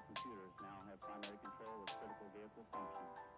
Computers now have primary control of critical vehicle functions.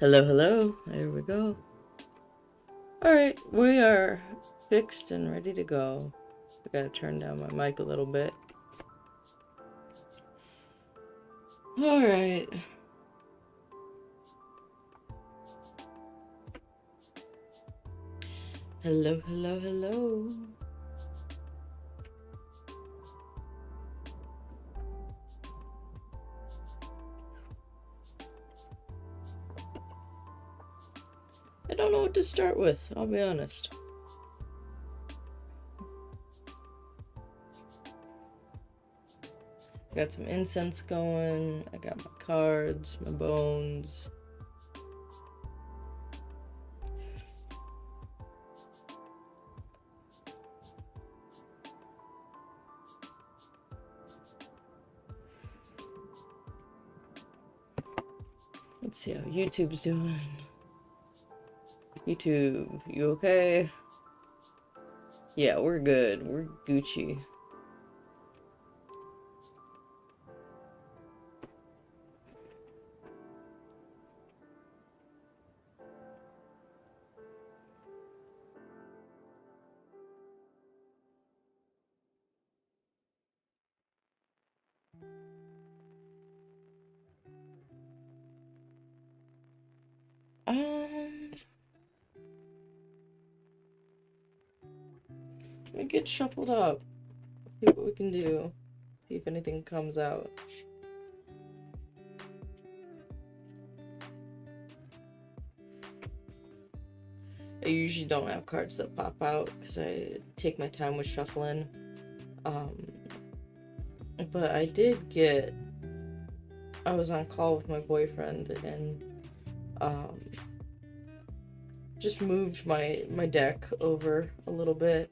Hello, hello. There we go. All right, we are fixed and ready to go. I gotta turn down my mic a little bit. Alright. Hello, hello, hello. I don't know what to start with, I'll be honest. Got some incense going, I got my cards, my bones. Let's see how YouTube's doing. YouTube, you okay? Yeah, we're good. We're Gucci. Let me get shuffled up. See what we can do. See if anything comes out. I usually don't have cards that pop out because I take my time with shuffling. But I did get... I was on call with my boyfriend and just moved my deck over a little bit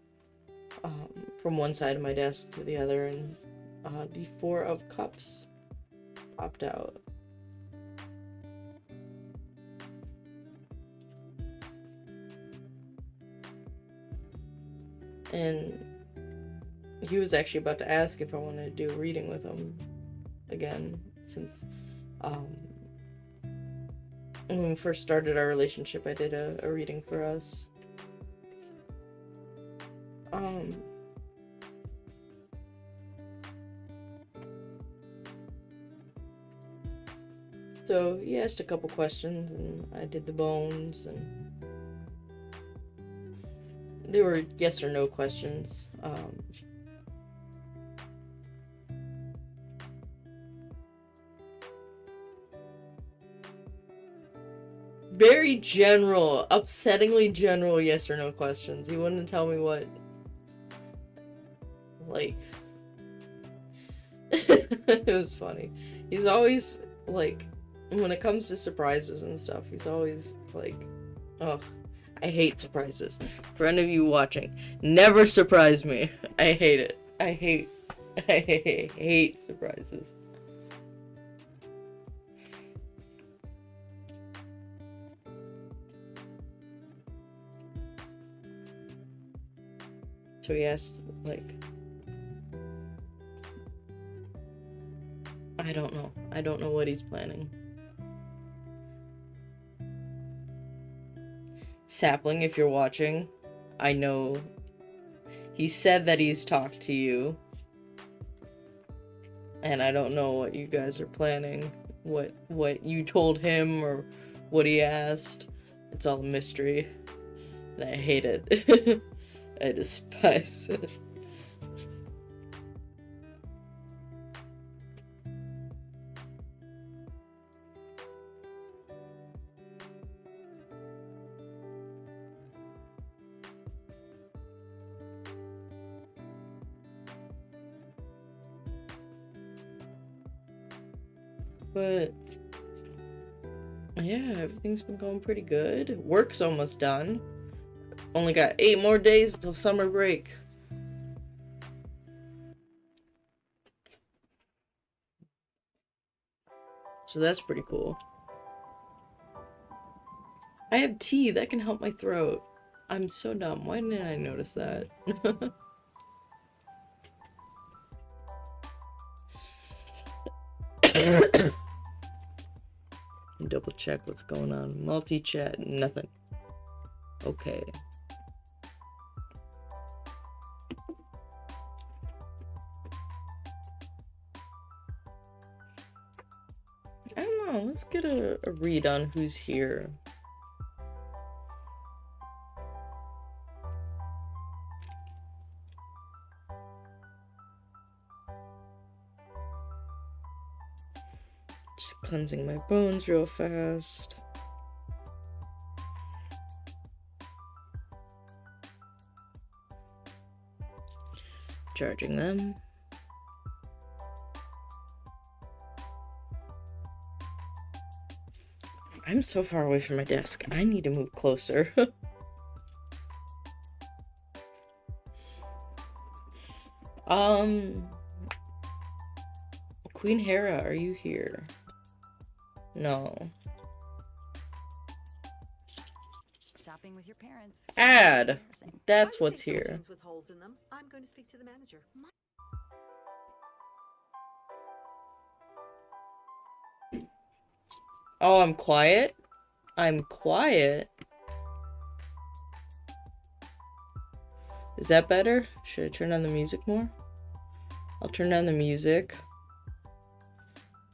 from one side of my desk to the other, and the Four of Cups popped out. And he was actually about to ask if I wanted to do a reading with him again, since when we first started our relationship, I did a reading for us. So he asked a couple questions, and I did the bones, and they were yes or no questions. Very general, upsettingly general yes or no questions. He wouldn't tell me what, like, it was funny. He's always, like, when it comes to surprises and stuff, he's always, like, oh, I hate surprises. For any of you watching, never surprise me. I hate it. I hate surprises. So he asked, like, I don't know. I don't know what he's planning. Sapling, if you're watching, I know he said that he's talked to you, and I don't know what you guys are planning, what you told him or what he asked. It's all a mystery, and I hate it. I despise it. But yeah, everything's been going pretty good. Work's almost done. Only got 8 more days until summer break. So that's pretty cool. I have tea that can help my throat. I'm so dumb. Why didn't I notice that? Double check what's going on. Multi-chat, nothing. Okay. Oh, let's get a read on who's here. Just cleansing my bones real fast. Charging them. I'm so far away from my desk. I need to move closer. Queen Hera, are you here? No. Shopping with your parents. Ad. That's what's here. With holes in them. I'm going to speak to the manager. Oh, I'm quiet? I'm quiet? Is that better? Should I turn on the music more? I'll turn down the music.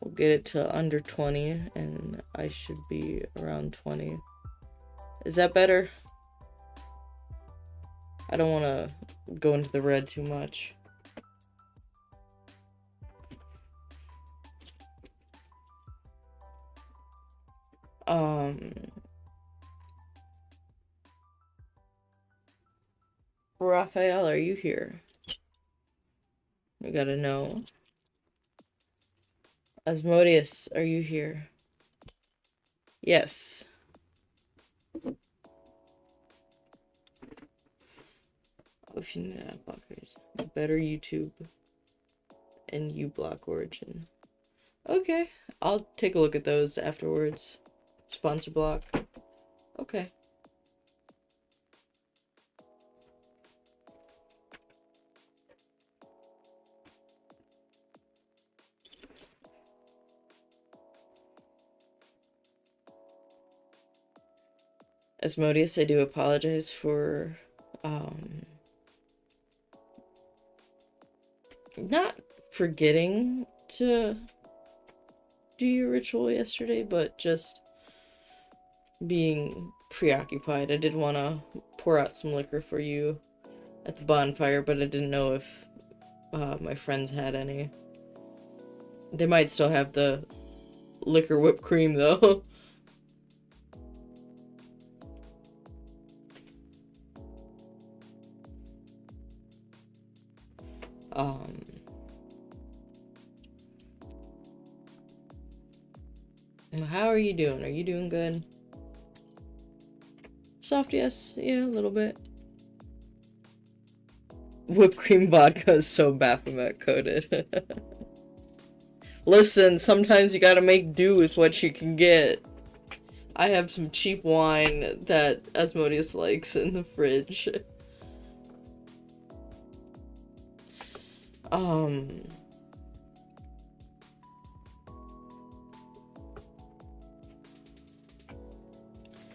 We'll get it to under 20, and I should be around 20. Is that better? I don't want to go into the red too much. Raphael, are you here? We gotta know. Asmodeus, are you here? Yes. Oh, if you need ad blockers, better YouTube and uBlock Origin. Okay, I'll take a look at those afterwards. Sponsor block. Okay. Asmodeus, I do apologize for not forgetting to do your ritual yesterday, but just being preoccupied. I did want to pour out some liquor for you at the bonfire, but I didn't know if my friends had any. They might still have the liquor whipped cream, though. How are you doing? Are you doing good? Soft, yes. Yeah, a little bit. Whipped cream vodka is so Baphomet coded. Listen, sometimes you gotta make do with what you can get. I have some cheap wine that Asmodeus likes in the fridge.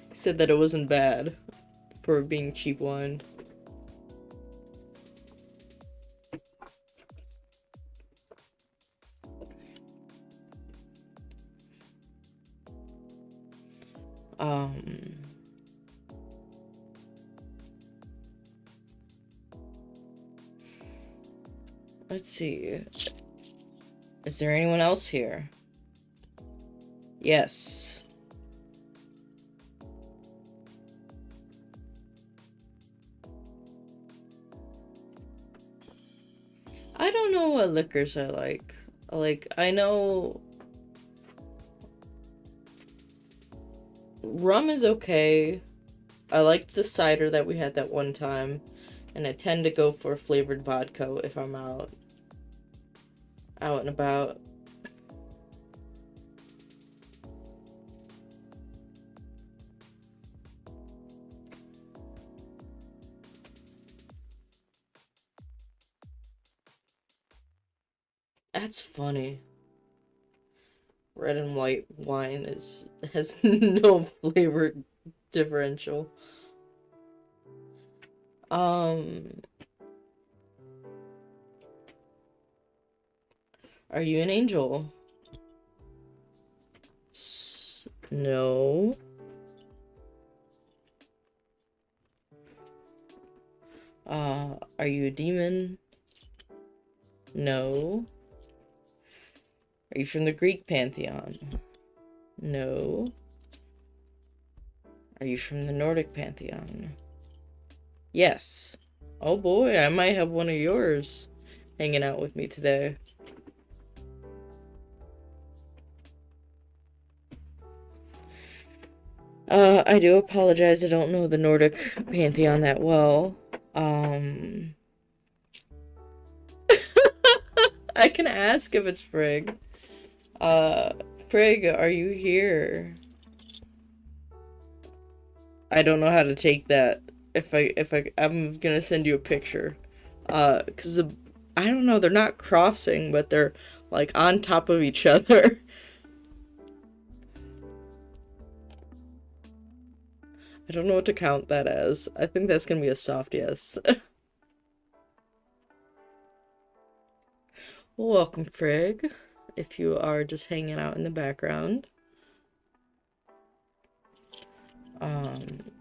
He said that it wasn't bad for being cheap wine. Let's see. Is there anyone else here? Yes. I don't know what liquors I like. I know rum is okay. I liked the cider that we had that one time, and I tend to go for flavored vodka if I'm out and about. That's funny. Red and white wine has no flavor differential. Are you an angel? No. Are you a demon? No. Are you from the Greek pantheon? No. Are you from the Nordic pantheon? Yes. Oh boy, I might have one of yours hanging out with me today. I do apologize, I don't know the Nordic pantheon that well. I can ask if it's Frigg. Frigg, are you here? I don't know how to take that. I'm gonna send you a picture. 'Cause I don't know, they're not crossing, but they're like on top of each other. I don't know what to count that as. I think that's gonna be a soft yes. Welcome, Frigg, if you are just hanging out in the background.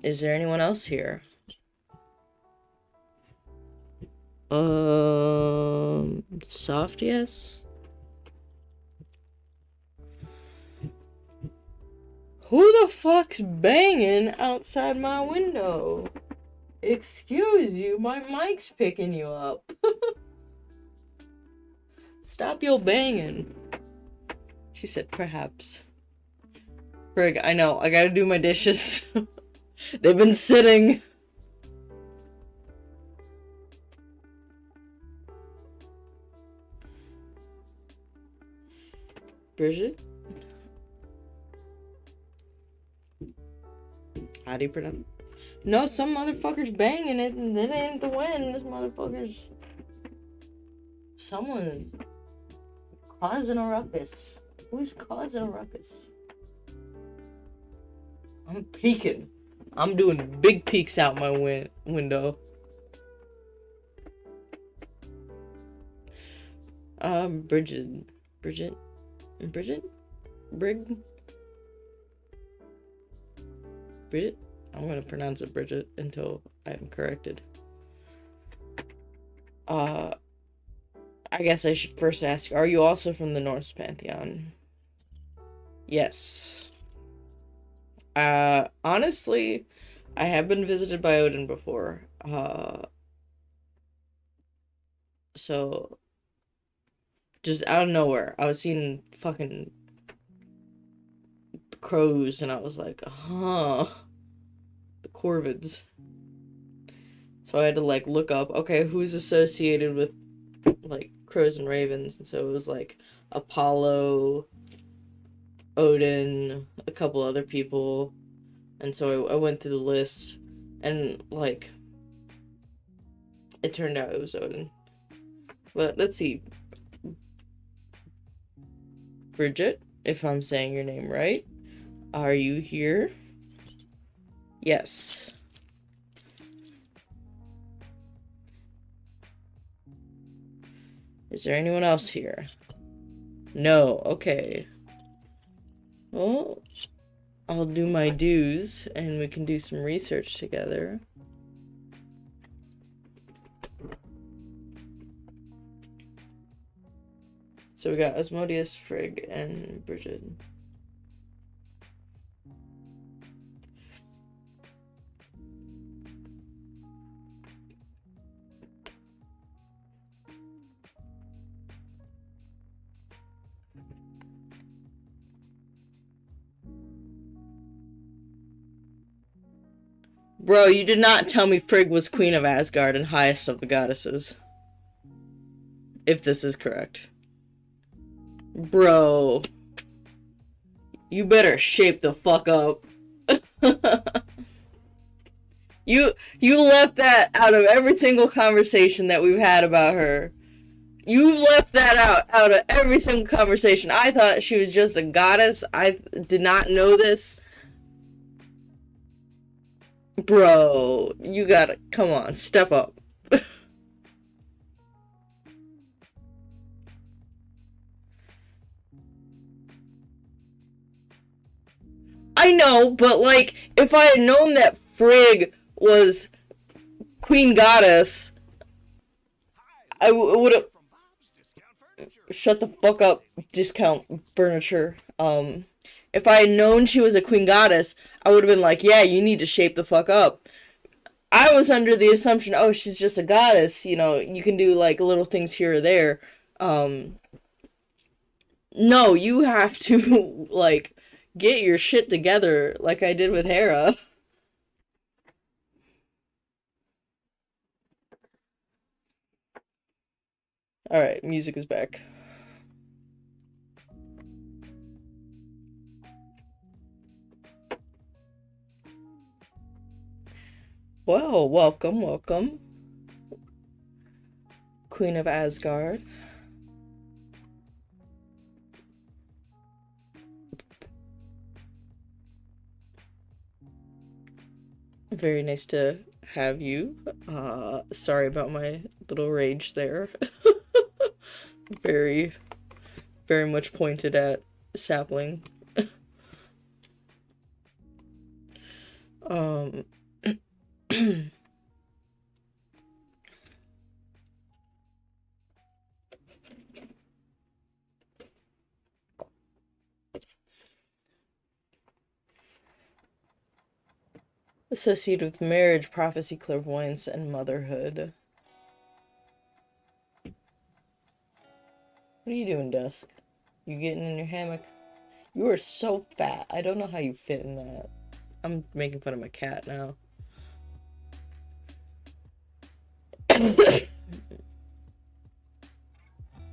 Is there anyone else here? Soft yes? Who the fuck's banging outside my window? Excuse you, my mic's picking you up. Stop your banging. She said, perhaps. Frig, I know, I gotta do my dishes. They've been sitting. Bridget? How do you pronounce? No, some motherfucker's banging it, and it ain't the win. This motherfucker's... Someone causing a ruckus. Who's causing a ruckus? I'm peeking. I'm doing big peeks out my window. Bridget? Brig? Bridget? I'm gonna pronounce it Bridget until I am corrected. I guess I should first ask, are you also from the Norse pantheon? Yes. Honestly, I have been visited by Odin before. So just out of nowhere, I was seeing fucking crows, and I was like, huh, the Corvids. So I had to like look up, okay, who's associated with like crows and ravens, and so it was like Apollo, Odin, a couple other people, and so I went through the list, and like it turned out it was Odin. But let's see, Bridget, if I'm saying your name right, are you here? Yes. Is there anyone else here? No. Okay. Well, I'll do my dues and we can do some research together. So we got Asmodeus, Frigg, and Bridget. Bro, you did not tell me Frigg was Queen of Asgard and highest of the goddesses. If this is correct. Bro. You better shape the fuck up. You left that out of every single conversation that we've had about her. You left that out of every single conversation. I thought she was just a goddess. I did not know this. Bro, you gotta, come on, step up. I know, but like, if I had known that Frigg was Queen Goddess, I would have. Shut the fuck up, discount furniture. If I had known she was a Queen Goddess, I would have been like, yeah, you need to shape the fuck up. I was under the assumption, oh, she's just a goddess, you know, you can do like little things here or there. No, you have to like get your shit together like I did with Hera. Alright, music is back. Well, welcome, welcome. Queen of Asgard. Very nice to have you. Sorry about my little rage there. Very, very much pointed at Sapling. Associated with marriage, prophecy, clairvoyance, and motherhood. What are you doing, Dusk? You getting in your hammock? You are so fat. I don't know how you fit in that. I'm making fun of my cat now. And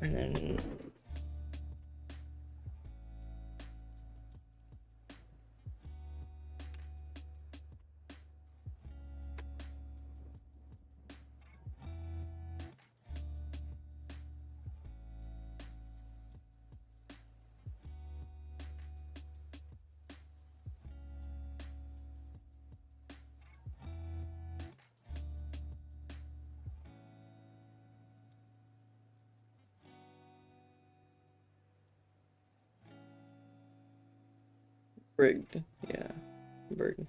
then... rigged. Yeah. Burden.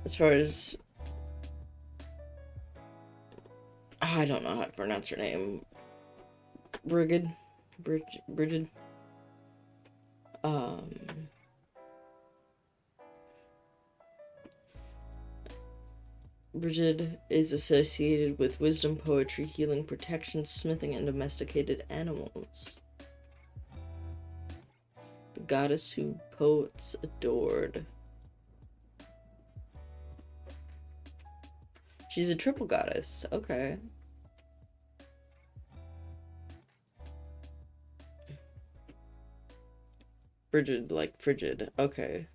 As far as... I don't know how to pronounce her name. Bridget. Bridget is associated with wisdom, poetry, healing, protection, smithing, and domesticated animals. The goddess who poets adored. She's a triple goddess. Okay. Frigid, like frigid. Okay.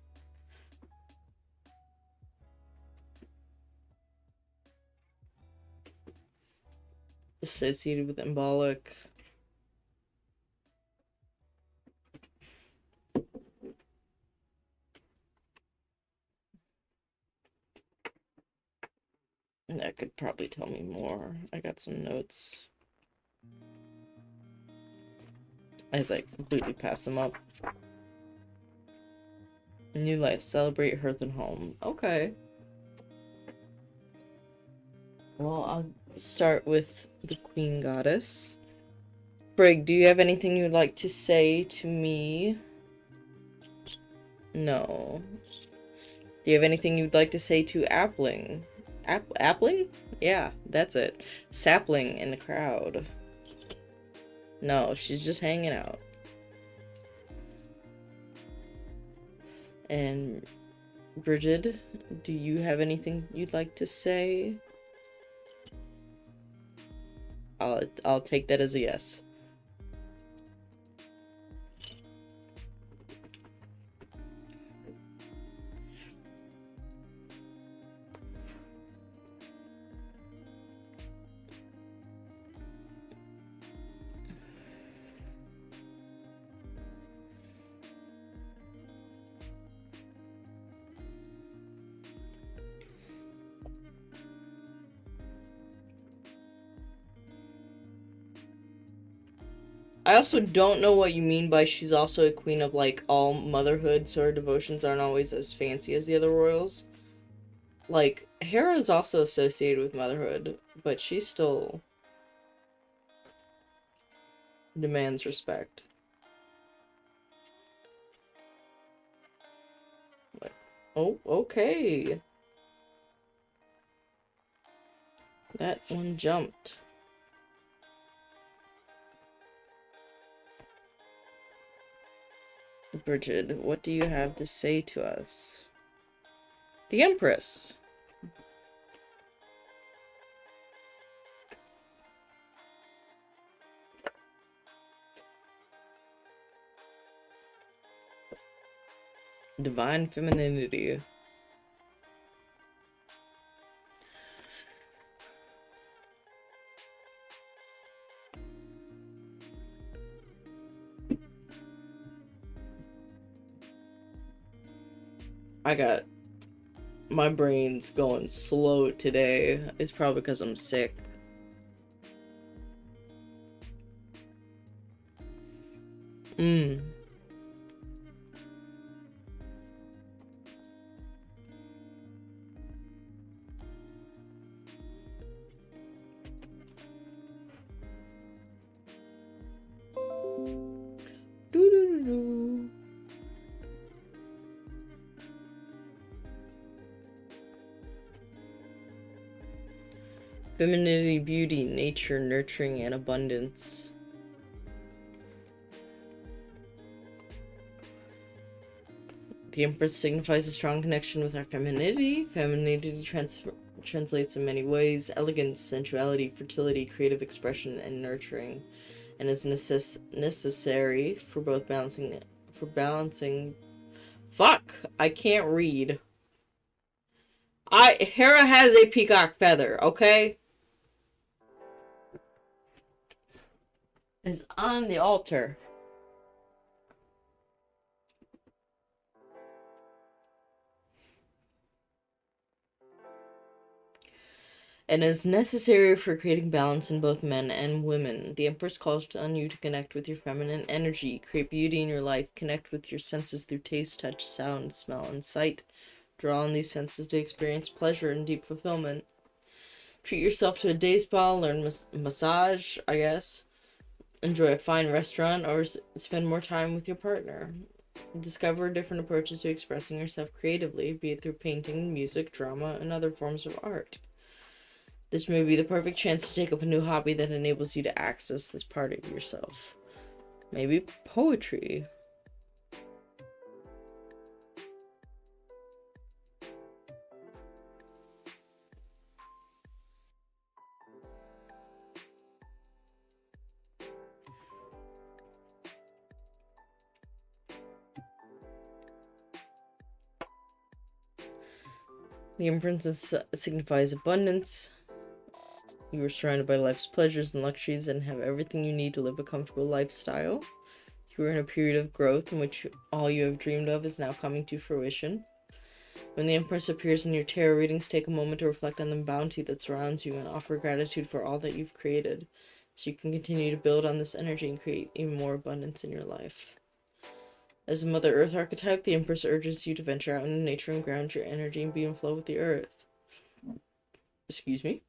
Associated with embolic. That could probably tell me more. I got some notes. As I completely pass them up. New life. Celebrate hearth and home. Okay. Well, I'll start with the Queen Goddess. Brig, do you have anything you would like to say to me? No. Do you have anything you'd like to say to Appling? Appling? Yeah, that's it. Sapling in the crowd. No, she's just hanging out. And Bridget, do you have anything you'd like to say? I'll take that as a yes. I also don't know what you mean by she's also a queen of, like, all motherhood, so her devotions aren't always as fancy as the other royals. Like, Hera is also associated with motherhood, but she still demands respect. Like, oh, okay. That one jumped. Bridget, what do you have to say to us? The Empress. Divine femininity. I got my brain's going slow today. It's probably because I'm sick. Mmm. Doo-doo-doo-doo. Femininity, beauty, nature, nurturing, and abundance. The Empress signifies a strong connection with our femininity. Femininity translates in many ways: elegance, sensuality, fertility, creative expression, and nurturing, and is necessary for both balancing. Fuck! I can't read. Hera has a peacock feather, okay? It's on the altar. And is necessary for creating balance in both men and women. The Empress calls on you to connect with your feminine energy, create beauty in your life, connect with your senses through taste, touch, sound, smell, and sight. Draw on these senses to experience pleasure and deep fulfillment. Treat yourself to a day spa, learn massage, I guess. Enjoy a fine restaurant, or spend more time with your partner. Discover different approaches to expressing yourself creatively, be it through painting, music, drama, and other forms of art. This may be the perfect chance to take up a new hobby that enables you to access this part of yourself. Maybe poetry. The Empress signifies abundance. You are surrounded by life's pleasures and luxuries and have everything you need to live a comfortable lifestyle. You are in a period of growth in which all you have dreamed of is now coming to fruition. When the Empress appears in your tarot readings, take a moment to reflect on the bounty that surrounds you and offer gratitude for all that you've created, so you can continue to build on this energy and create even more abundance in your life. As a Mother Earth archetype, the Empress urges you to venture out into nature and ground your energy and be in flow with the Earth. Excuse me?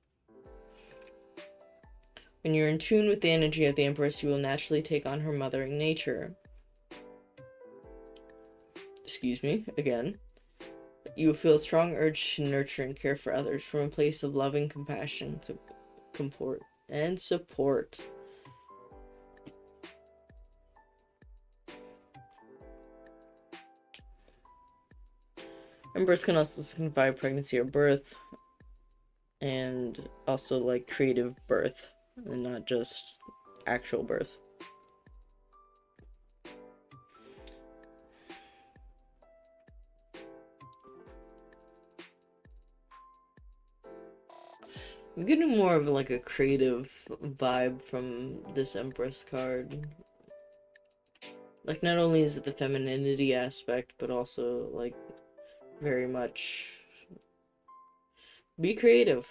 When you're in tune with the energy of the Empress, you will naturally take on her mothering nature. Excuse me, again. You will feel a strong urge to nurture and care for others from a place of loving compassion, comport, and support. Empress can also signify pregnancy or birth, and also like creative birth, and not just actual birth. I'm getting more of like a creative vibe from this Empress card. Like, not only is it the femininity aspect, but also like very much be creative.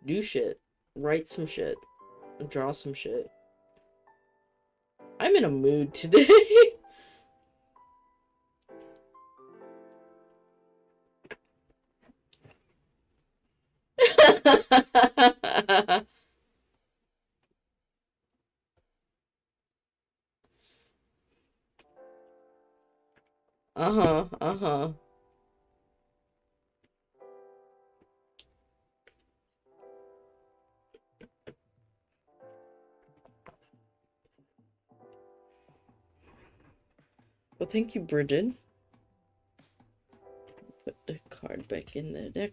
Do shit. Write some shit. Draw some shit. I'm in a mood today. Uh-huh, uh-huh. Well, thank you, Bridget. Put the card back in the deck.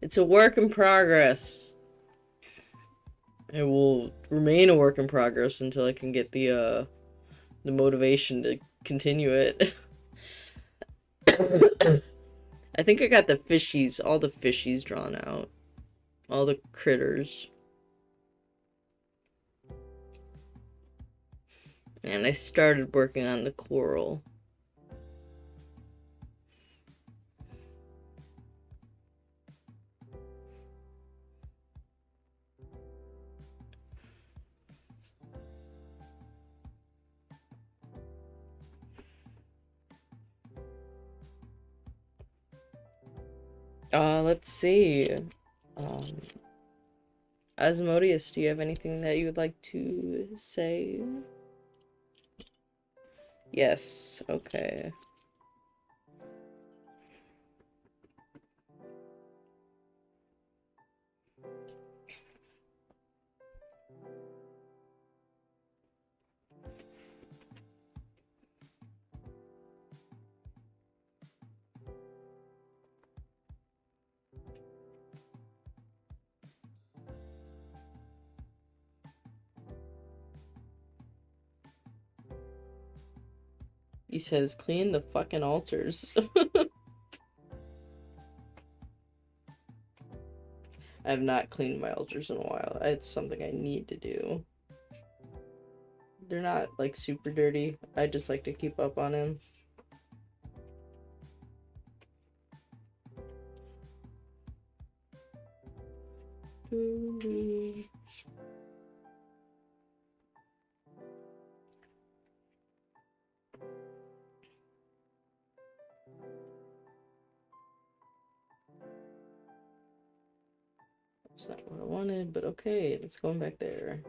It's a work in progress. It will remain a work in progress until I can get the motivation to continue it. I think I got the fishies, all the fishies drawn out. All the critters. And I started working on the coral. Let's see. Asmodeus, do you have anything that you would like to say? Yes, okay. He says, clean the fucking altars. I have not cleaned my altars in a while. It's something I need to do. They're not, like, super dirty. I just like to keep up on them. That's not what I wanted, but okay, it's going back there.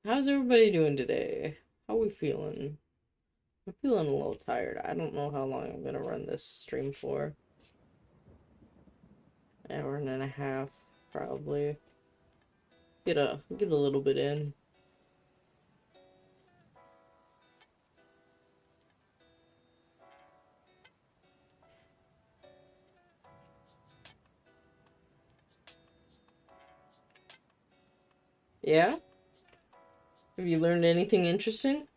How's everybody doing today? How are we feeling? I'm feeling a little tired. I don't know how long I'm gonna run this stream for. An hour and a half, probably. Get a little bit in. Yeah? Have you learned anything interesting?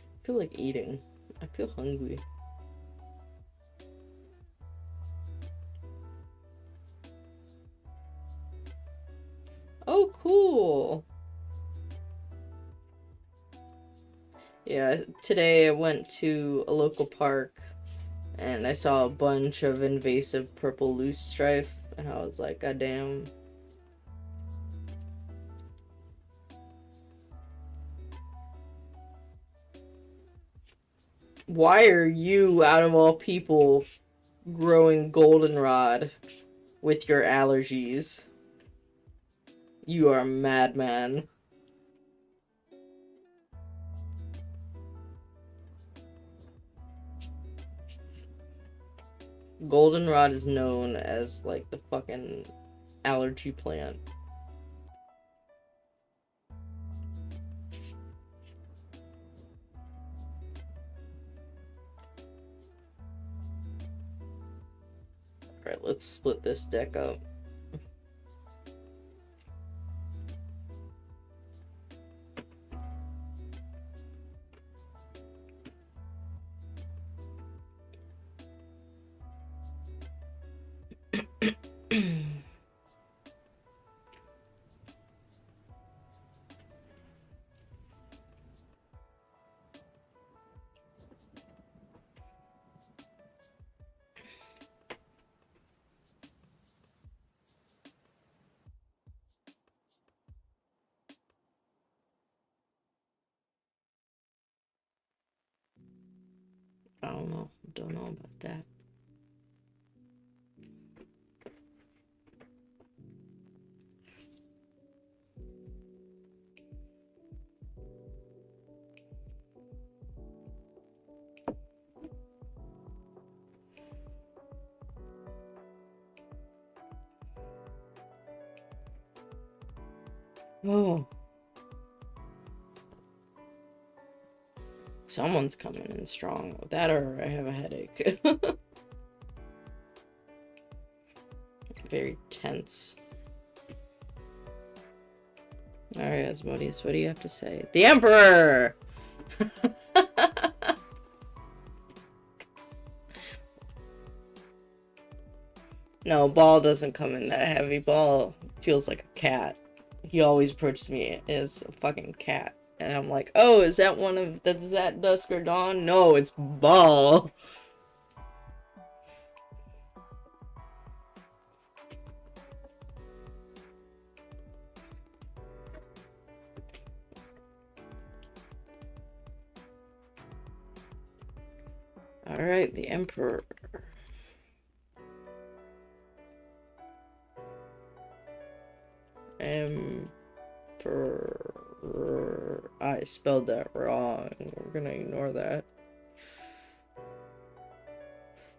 I feel like eating. I feel hungry. Oh, cool. Yeah, today I went to a local park and I saw a bunch of invasive purple loosestrife and I was like, God damn. Why are you, out of all people, growing goldenrod with your allergies? You are a madman. Goldenrod is known as, like, the fucking allergy plant. Alright, let's split this deck up. don't know about that. Oh. Someone's coming in strong. That or I have a headache. Very tense. Alright, Asmodeus, what do you have to say? The Emperor! No, Ball doesn't come in that heavy. Ball feels like a cat. He always approaches me as a fucking cat. And I'm like, oh, is that Dusk or Dawn? No, it's Ball. Alright, the Emperor. I spelled that wrong. We're gonna ignore that.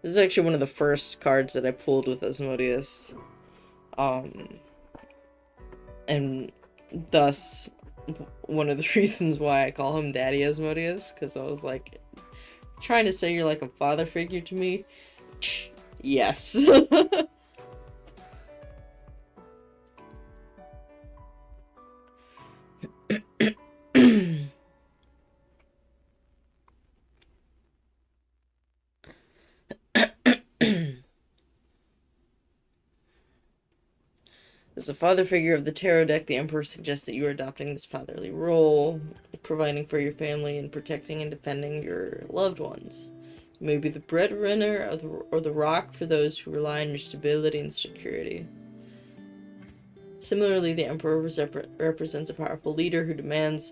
This is actually one of the first cards that I pulled with Asmodeus. And thus one of the reasons why I call him Daddy Asmodeus, because I was like trying to say you're like a father figure to me. Yes. As a father figure of the tarot deck, the Emperor suggests that you are adopting this fatherly role, providing for your family and protecting and defending your loved ones. You may be the breadwinner or the rock for those who rely on your stability and security. Similarly, the Emperor represents a powerful leader who demands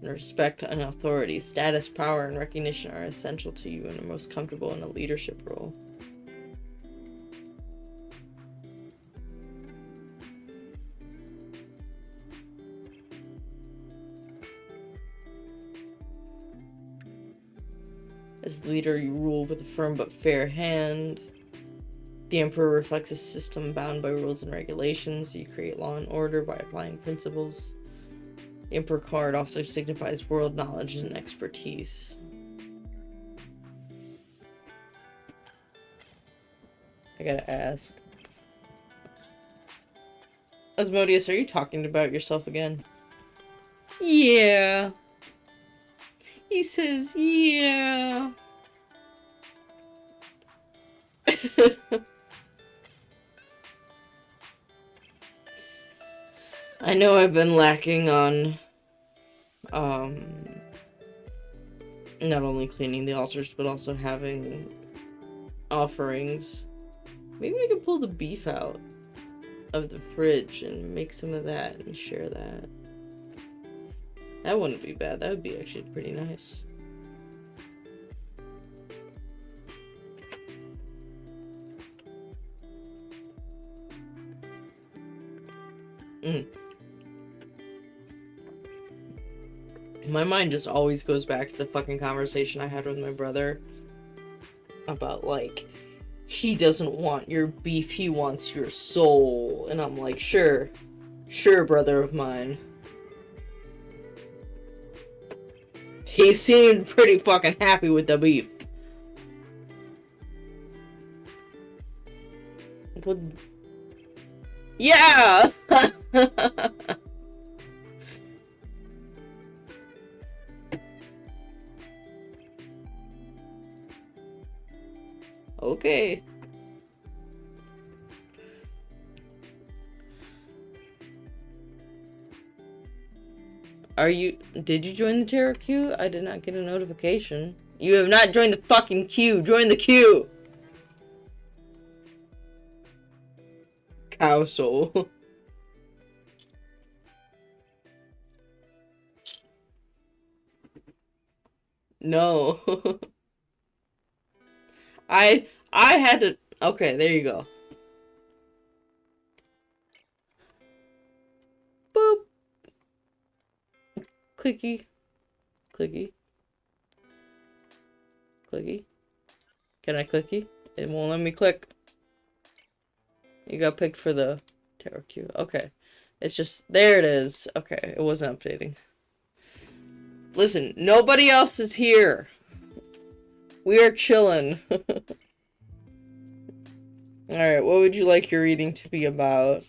respect and authority. Status, power, and recognition are essential to you and are most comfortable in a leadership role. As leader, you rule with a firm but fair hand. The Emperor reflects a system bound by rules and regulations. You create law and order by applying principles. The Emperor card also signifies world knowledge and expertise. I gotta ask. Asmodeus, are you talking about yourself again? Yeah. He says, yeah. I know I've been lacking on, not only cleaning the altars, but also having offerings. Maybe I can pull the beef out of the fridge and make some of that and share that. That wouldn't be bad. That would be actually pretty nice. My mind just always goes back to the fucking conversation I had with my brother about, like, he doesn't want your beef, he wants your soul. And I'm like, sure, brother of mine. He seemed pretty fucking happy with the beef. But... yeah! Okay. Did you join the tarot queue? I did not get a notification. You have not joined the fucking queue. Join the queue. Cow soul. No. I had to. Okay, there you go. Boop. Clicky. Clicky. Clicky. Can I clicky? It won't let me click. You got picked for the tarot cube. Okay. It's just, there it is. Okay, it wasn't updating. Listen, nobody else is here. We are chilling. Alright, what would you like your reading to be about?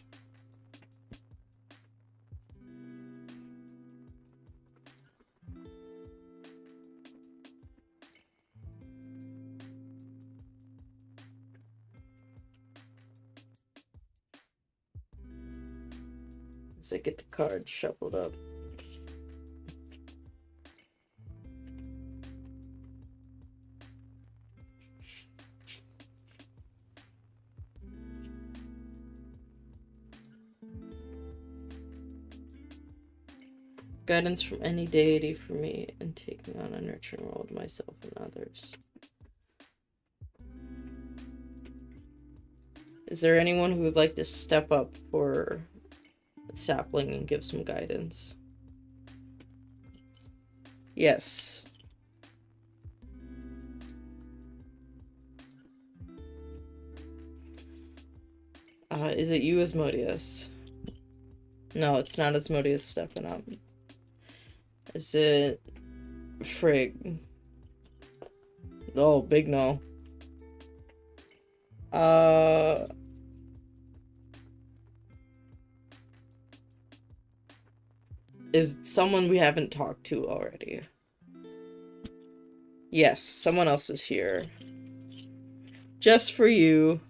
Let's get the cards shuffled up. Guidance from any deity for me in taking on a nurturing role to myself and others. Is there anyone who would like to step up for Sapling and give some guidance? Yes. Is it you, Asmodeus? No, it's not Asmodeus stepping up. Is it Frigg? Oh, big no. Is it someone we haven't talked to already? Yes, someone else is here. Just for you.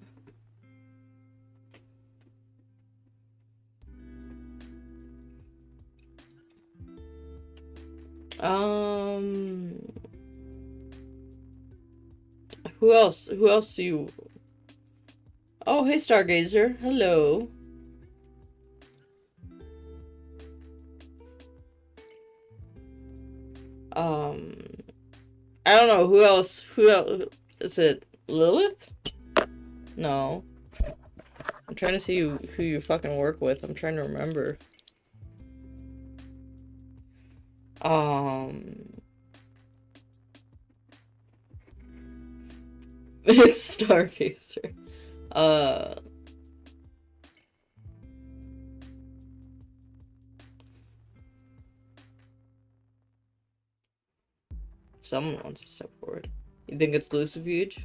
Who else? Who else do you... Oh, hey, Stargazer. Hello. I don't know. Who else? Who else? Is it Lilith? No. I'm trying to see who you fucking work with. I'm trying to remember. It's Stargazer. Someone wants to step forward. You think it's Lucifuge?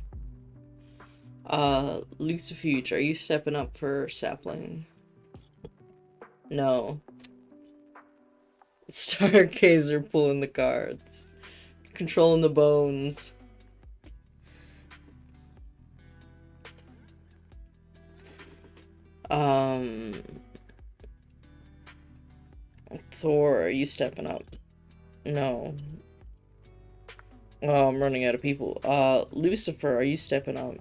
Lucifuge, are you stepping up for Sapling? No. Stargazer pulling the cards. Controlling the bones. Thor, are you stepping up? No. Oh, I'm running out of people. Lucifer, are you stepping up?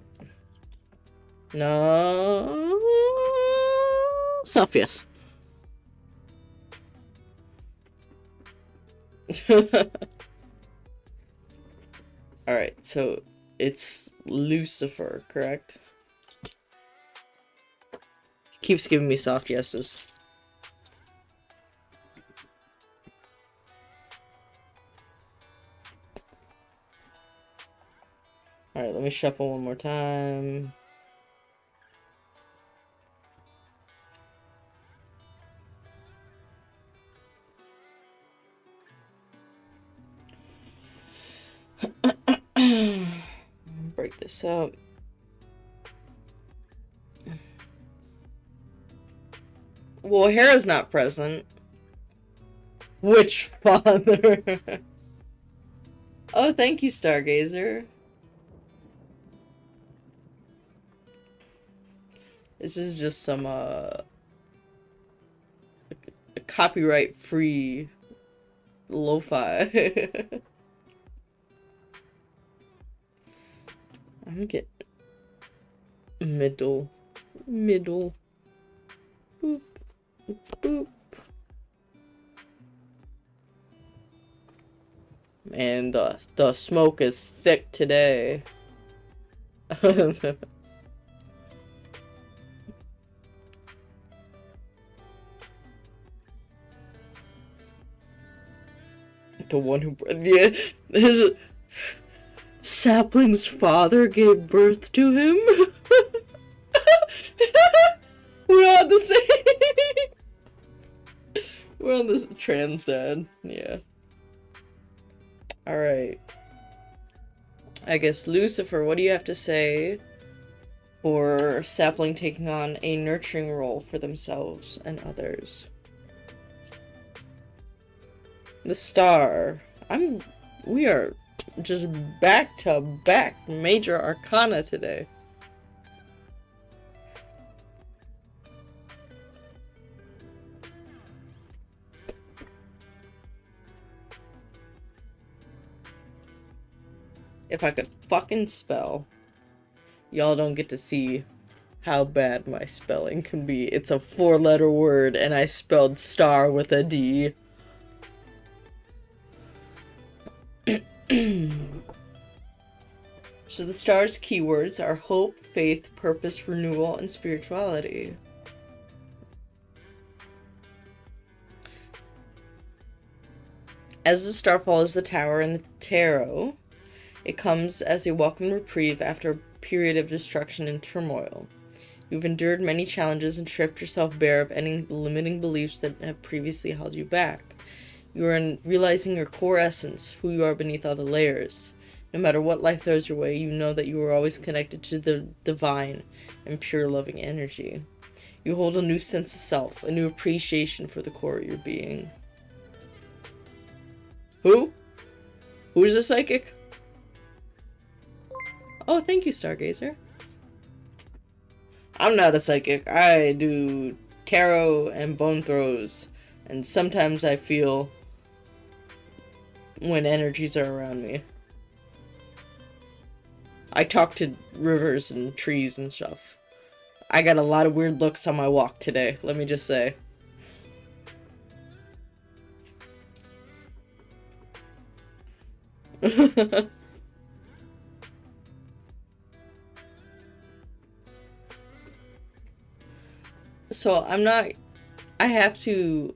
No. Cepheus. Alright, so it's Lucifer, correct? He keeps giving me soft yeses. Alright, let me shuffle one more time. Break this up. Well, Hera's not present. Which father? Oh, thank you, Stargazer. This is just some, copyright-free lo-fi. I'm getting... Middle. Boop. Boop. Man, the smoke is thick today. The one who, yeah, his sapling's father gave birth to him. We're on the same. We're on this trans dad. Yeah. All right. I guess Lucifer, what do you have to say for sapling taking on a nurturing role for themselves and others? The star. We are just back to back major arcana today. If I could fucking spell, y'all don't get to see how bad my spelling can be. It's a 4-letter word and I spelled star with a D. So the star's keywords are hope, faith, purpose, renewal, and spirituality. As the star follows the tower in the tarot, it comes as a welcome reprieve after a period of destruction and turmoil. You've endured many challenges and stripped yourself bare of any limiting beliefs that have previously held you back. You are realizing your core essence, who you are beneath all the layers. No matter what life throws your way, you know that you are always connected to the divine and pure loving energy. You hold a new sense of self, a new appreciation for the core of your being. Who? Who's the psychic? Oh, thank you, Stargazer. I'm not a psychic. I do tarot and bone throws, and sometimes I feel when energies are around me. I talk to rivers and trees and stuff. I got a lot of weird looks on my walk today, let me just say. So I have to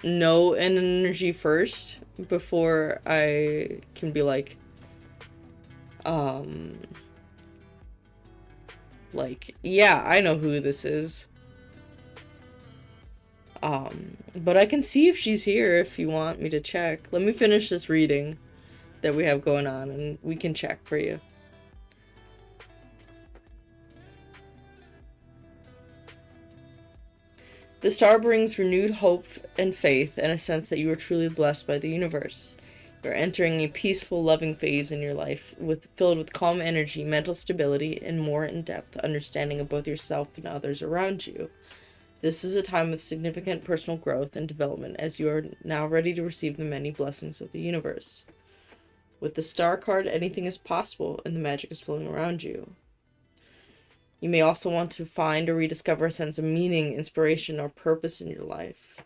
know an energy first before I can be like, yeah, I know who this is. But I can see if she's here if you want me to check. Let me finish this reading that we have going on and we can check for you. The star brings renewed hope and faith and a sense that you are truly blessed by the universe. You're entering a peaceful, loving phase in your life filled with calm energy, mental stability, and more in-depth understanding of both yourself and others around you. This is a time of significant personal growth and development as you are now ready to receive the many blessings of the universe. With the star card, anything is possible and the magic is flowing around you. You may also want to find or rediscover a sense of meaning, inspiration, or purpose in your life.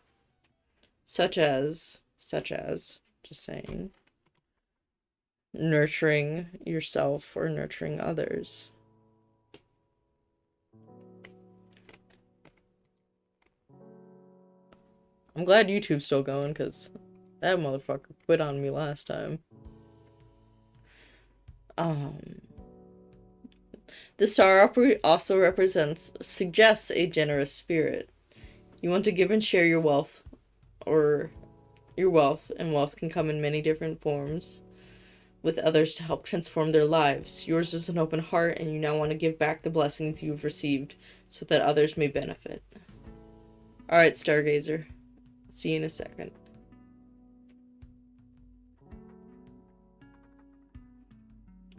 Such as, just saying, nurturing yourself or nurturing others. I'm glad YouTube's still going, because that motherfucker quit on me last time. The star also suggests a generous spirit. You want to give and share your wealth, and wealth can come in many different forms, with others to help transform their lives. Yours is an open heart, and you now want to give back the blessings you've received, so that others may benefit. Alright, Stargazer. See you in a second.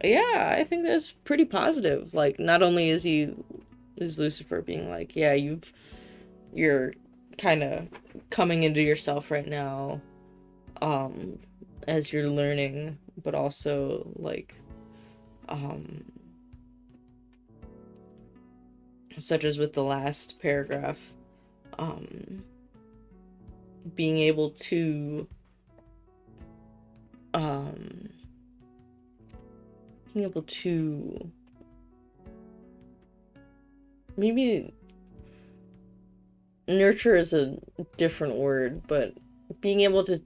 Yeah, I think that's pretty positive. Like, not only is Lucifer being like, yeah, you're kind of coming into yourself right now, as you're learning, but also, like, such as with the last paragraph, being able to, maybe nurture is a different word, but being able to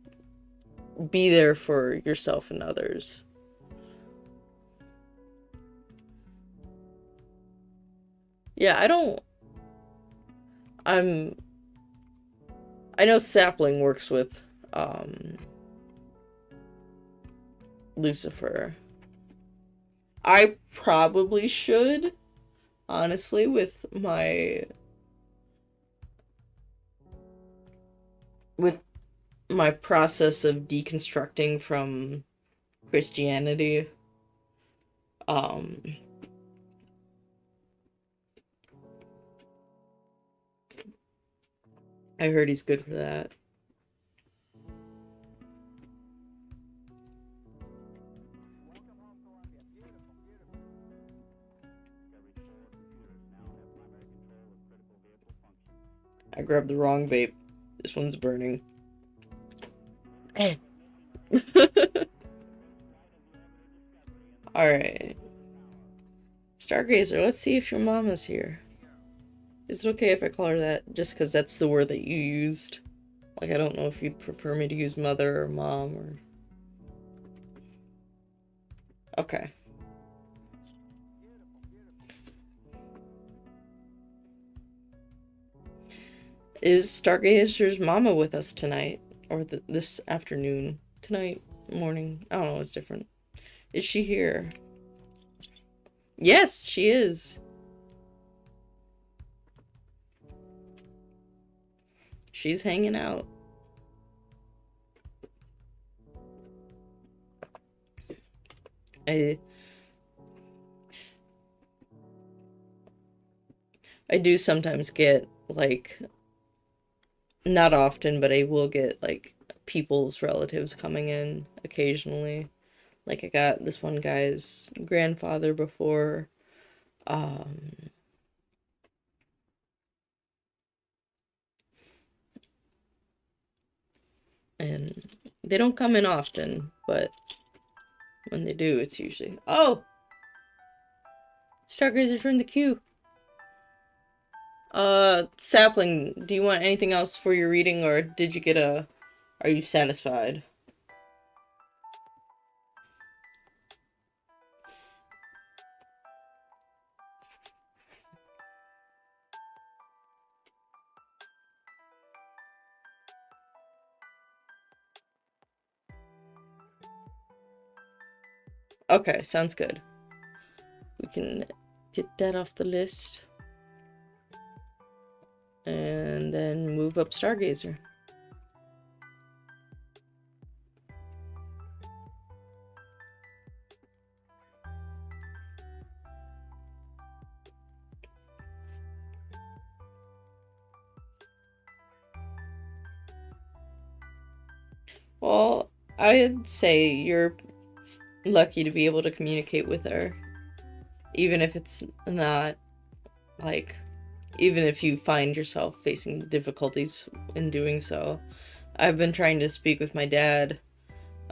be there for yourself and others. Yeah, I know Sapling works with Lucifer. I probably should, honestly, with my process of deconstructing from Christianity. I heard he's good for that. I grabbed the wrong vape. This one's burning. Alright. Stargazer, let's see if your mama's here. Is it okay if I call her that? Just because that's the word that you used. Like, I don't know if you'd prefer me to use mother or mom or... Okay. Is Stargazer's mama with us tonight? Or this afternoon? Tonight? Morning? I don't know, it's different. Is she here? Yes, she is. She's hanging out. I do sometimes get, like, not often, but I will get, like, people's relatives coming in occasionally. Like, I got this one guy's grandfather before. And they don't come in often, but when they do, it's usually... Oh! Stargazer's in the queue. Sapling, do you want anything else for your reading, or did you get a... Are you satisfied? Okay, sounds good. We can get that off the list. And then move up Stargazer. Well, I'd say you're lucky to be able to communicate with her. Even if it's not, like, even if you find yourself facing difficulties in doing so. I've been trying to speak with my dad,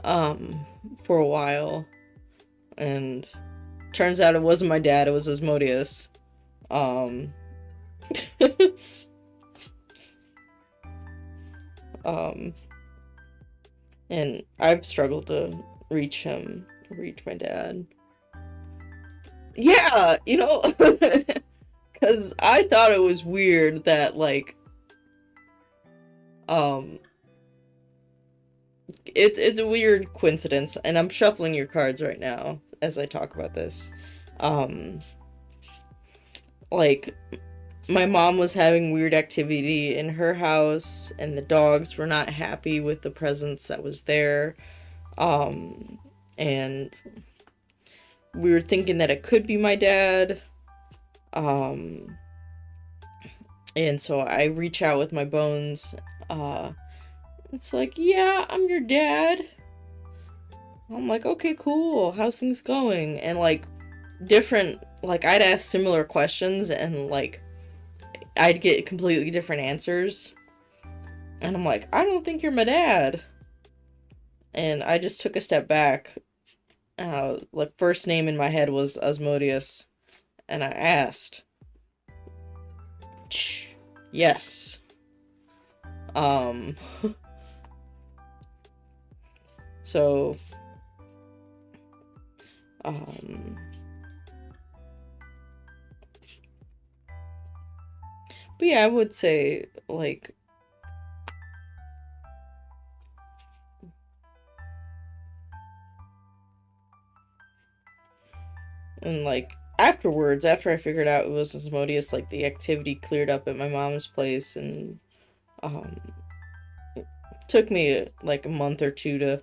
for a while. And turns out it wasn't my dad, it was Asmodeus. And I've struggled to reach my dad. Yeah, you know, because I thought it was weird that, like, it's a weird coincidence, and I'm shuffling your cards right now as I talk about this. Like, my mom was having weird activity in her house, and the dogs were not happy with the presence that was there. And we were thinking that it could be my dad. And so I reach out with my bones. It's like, yeah, I'm your dad. I'm like, okay, cool. How's things going? And, like, I'd ask similar questions, and, like, I'd get completely different answers. And I'm like, I don't think you're my dad. And I just took a step back. Like, first name in my head was Asmodeus. And I asked, Yes. Um, so, um, but yeah, I would say, like, and like, afterwards, after I figured out it was Asmodeus, like, the activity cleared up at my mom's place, and, it took me, like, a month or two to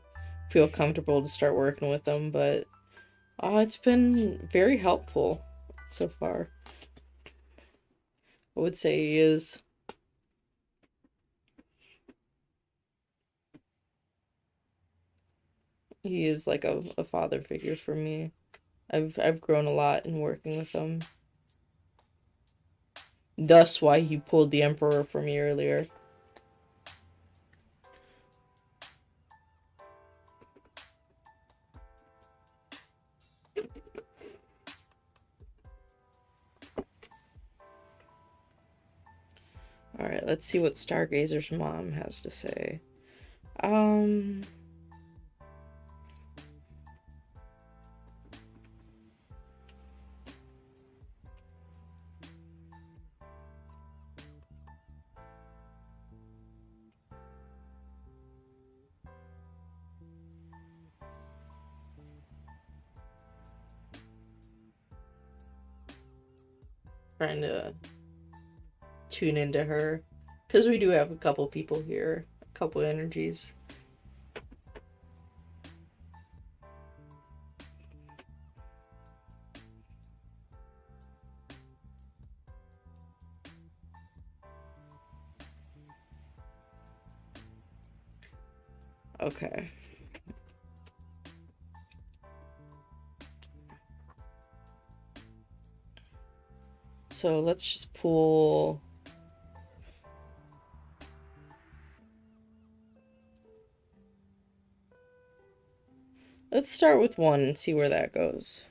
feel comfortable to start working with them, but, it's been very helpful so far. I would say he is. He is like a father figure for me. I've grown a lot in working with him. Thus why he pulled the Emperor for me earlier. Alright, let's see what Stargazer's mom has to say. Trying to tune into her. Because we do have a couple people here. A couple energies. Okay. So let's just pull... Let's start with one and see where that goes.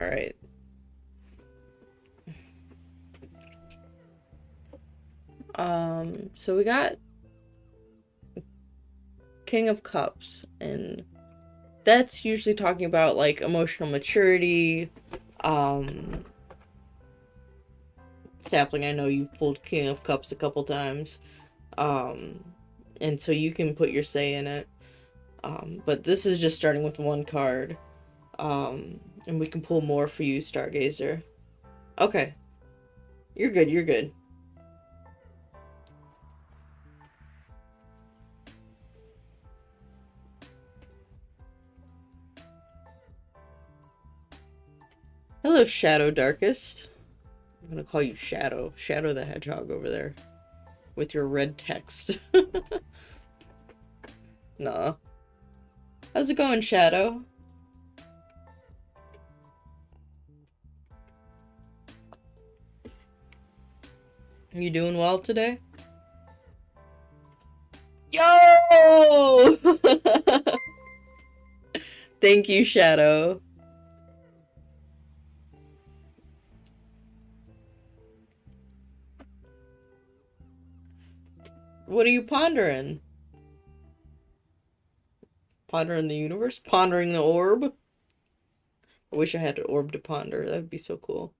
Alright. So we got King of Cups, and that's usually talking about, like, emotional maturity. Sapling, I know you've pulled King of Cups a couple times. And so you can put your say in it. But this is just starting with one card. And we can pull more for you, Stargazer. Okay. You're good, you're good. Hello, Shadow Darkest. I'm gonna call you Shadow. Shadow the Hedgehog over there. With your red text. Nah. How's it going, Shadow? You doing well today? Yo! Thank you, Shadow. What are you pondering? Pondering the universe? Pondering the orb? I wish I had an orb to ponder. That would be so cool.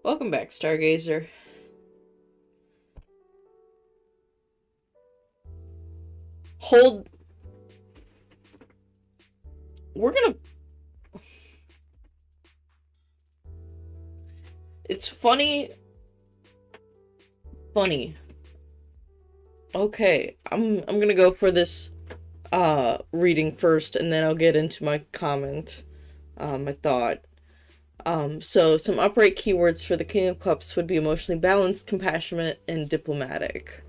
Welcome back, Stargazer. Hold... We're gonna... It's funny. Funny. Okay, I'm gonna go for this reading first, and then I'll get into my comment, my thought. So some upright keywords for the King of Cups would be emotionally balanced, compassionate, and diplomatic.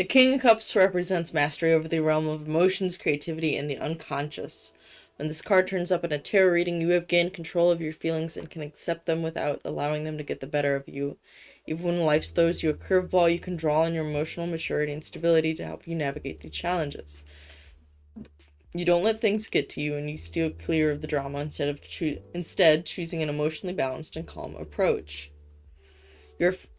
The King of Cups represents mastery over the realm of emotions, creativity, and the unconscious. When this card turns up in a tarot reading, you have gained control of your feelings and can accept them without allowing them to get the better of you. Even when life throws you a curveball, you can draw on your emotional maturity and stability to help you navigate these challenges. You don't let things get to you, and you steer clear of the drama instead choosing an emotionally balanced and calm approach.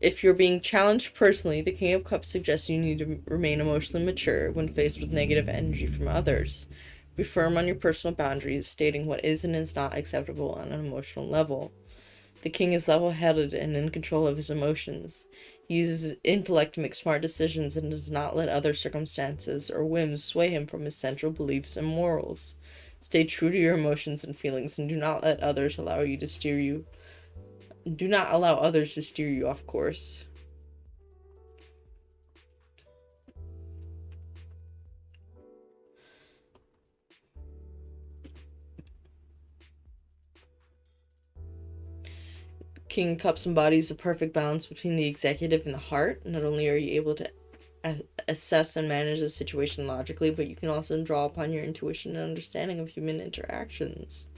If you're being challenged personally, the King of Cups suggests you need to remain emotionally mature when faced with negative energy from others. Be firm on your personal boundaries, stating what is and is not acceptable on an emotional level. The King is level-headed and in control of his emotions. He uses his intellect to make smart decisions and does not let other circumstances or whims sway him from his central beliefs and morals. Stay true to your emotions and feelings, and do not allow others to steer you off course. King of Cups embodies a perfect balance between the executive and the heart. Not only are you able to assess and manage the situation logically, but you can also draw upon your intuition and understanding of human interactions.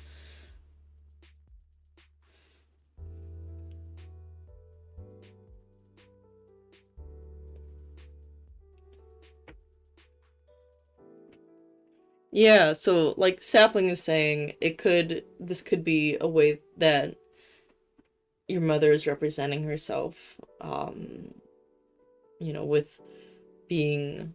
Yeah, so like Sapling is saying, this could be a way that your mother is representing herself, with being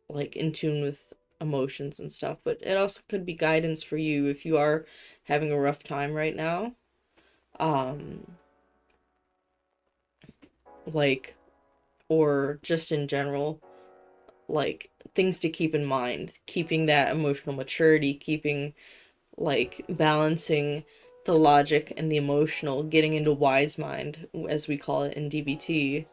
like in tune with emotions and stuff, but it also could be guidance for you if you are having a rough time right now. Like, or just in general, like things to keep in mind, keeping that emotional maturity, keeping like balancing the logic and the emotional, getting into wise mind, as we call it in DBT.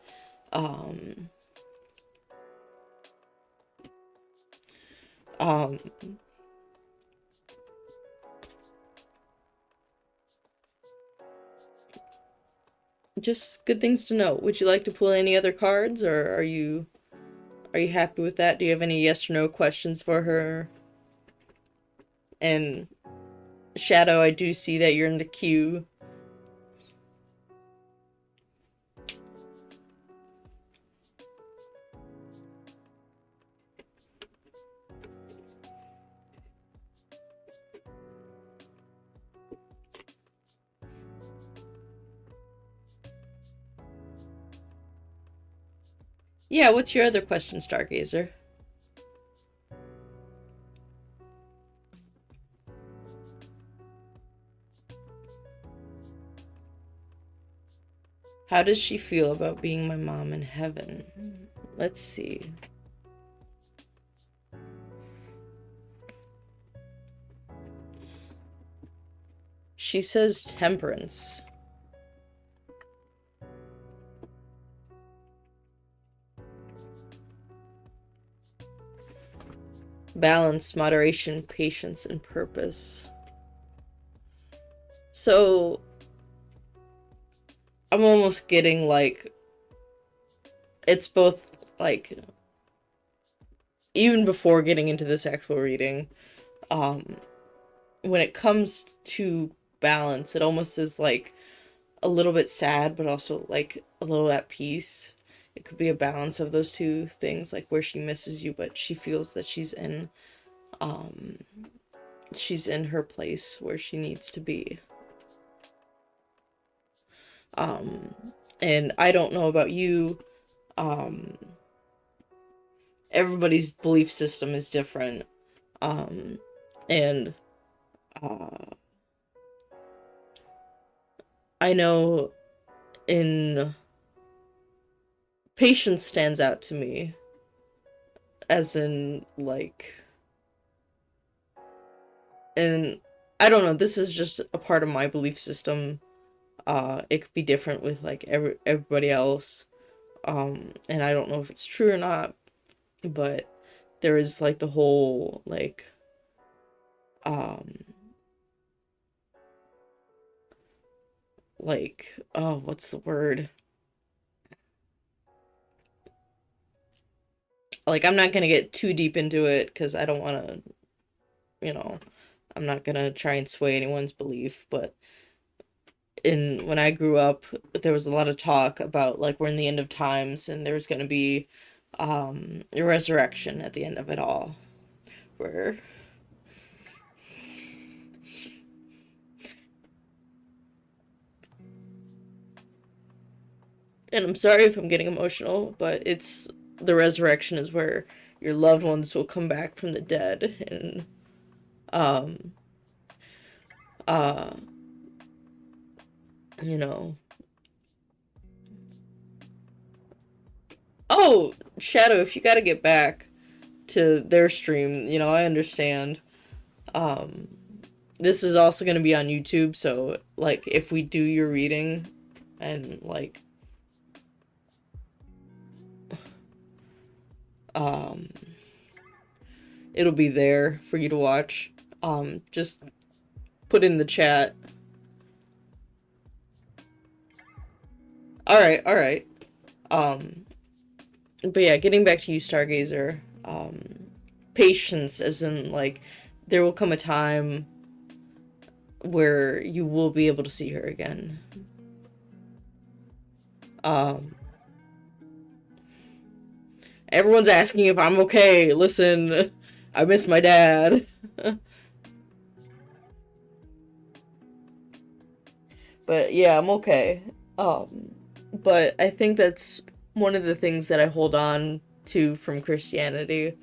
Just good things to know. Would you like to pull any other cards, or are you happy with that? Do you have any yes or no questions for her? And Shadow, I do see that you're in the queue. Yeah, what's your other question, Stargazer? How does she feel about being my mom in heaven? Let's see. She says temperance. Balance, moderation, patience, and purpose. So, I'm almost getting like, it's both like, even before getting into this actual reading, when it comes to balance, it almost is like a little bit sad, but also like a little at peace. It could be a balance of those two things, like where she misses you, but she feels that she's in her place where she needs to be. And I don't know about you, everybody's belief system is different, and I know in patience stands out to me, as in like, and I don't know, this is just a part of my belief system. It could be different with like everybody else, and I don't know if it's true or not, but there is like the whole like oh, what's the word? like, I'm not gonna get too deep into it because I don't want to, I'm not gonna try and sway anyone's belief, but when I grew up, there was a lot of talk about, like, we're in the end of times and there was gonna be a resurrection at the end of it all, where and I'm sorry if I'm getting emotional, but it's the resurrection is where your loved ones will come back from the dead and um uh you know. Oh, Shadow, if you got to get back to their stream, I understand. um this is also going to be on YouTube, so, like, if we do your reading and, like, um it'll be there for you to watch. Just put in the chat. All right. But yeah, getting back to you, Stargazer. Patience, as in, like, there will come a time where you will be able to see her again. Everyone's asking if I'm okay. Listen, I miss my dad. But yeah, I'm okay. But I think that's one of the things that I hold on to from Christianity,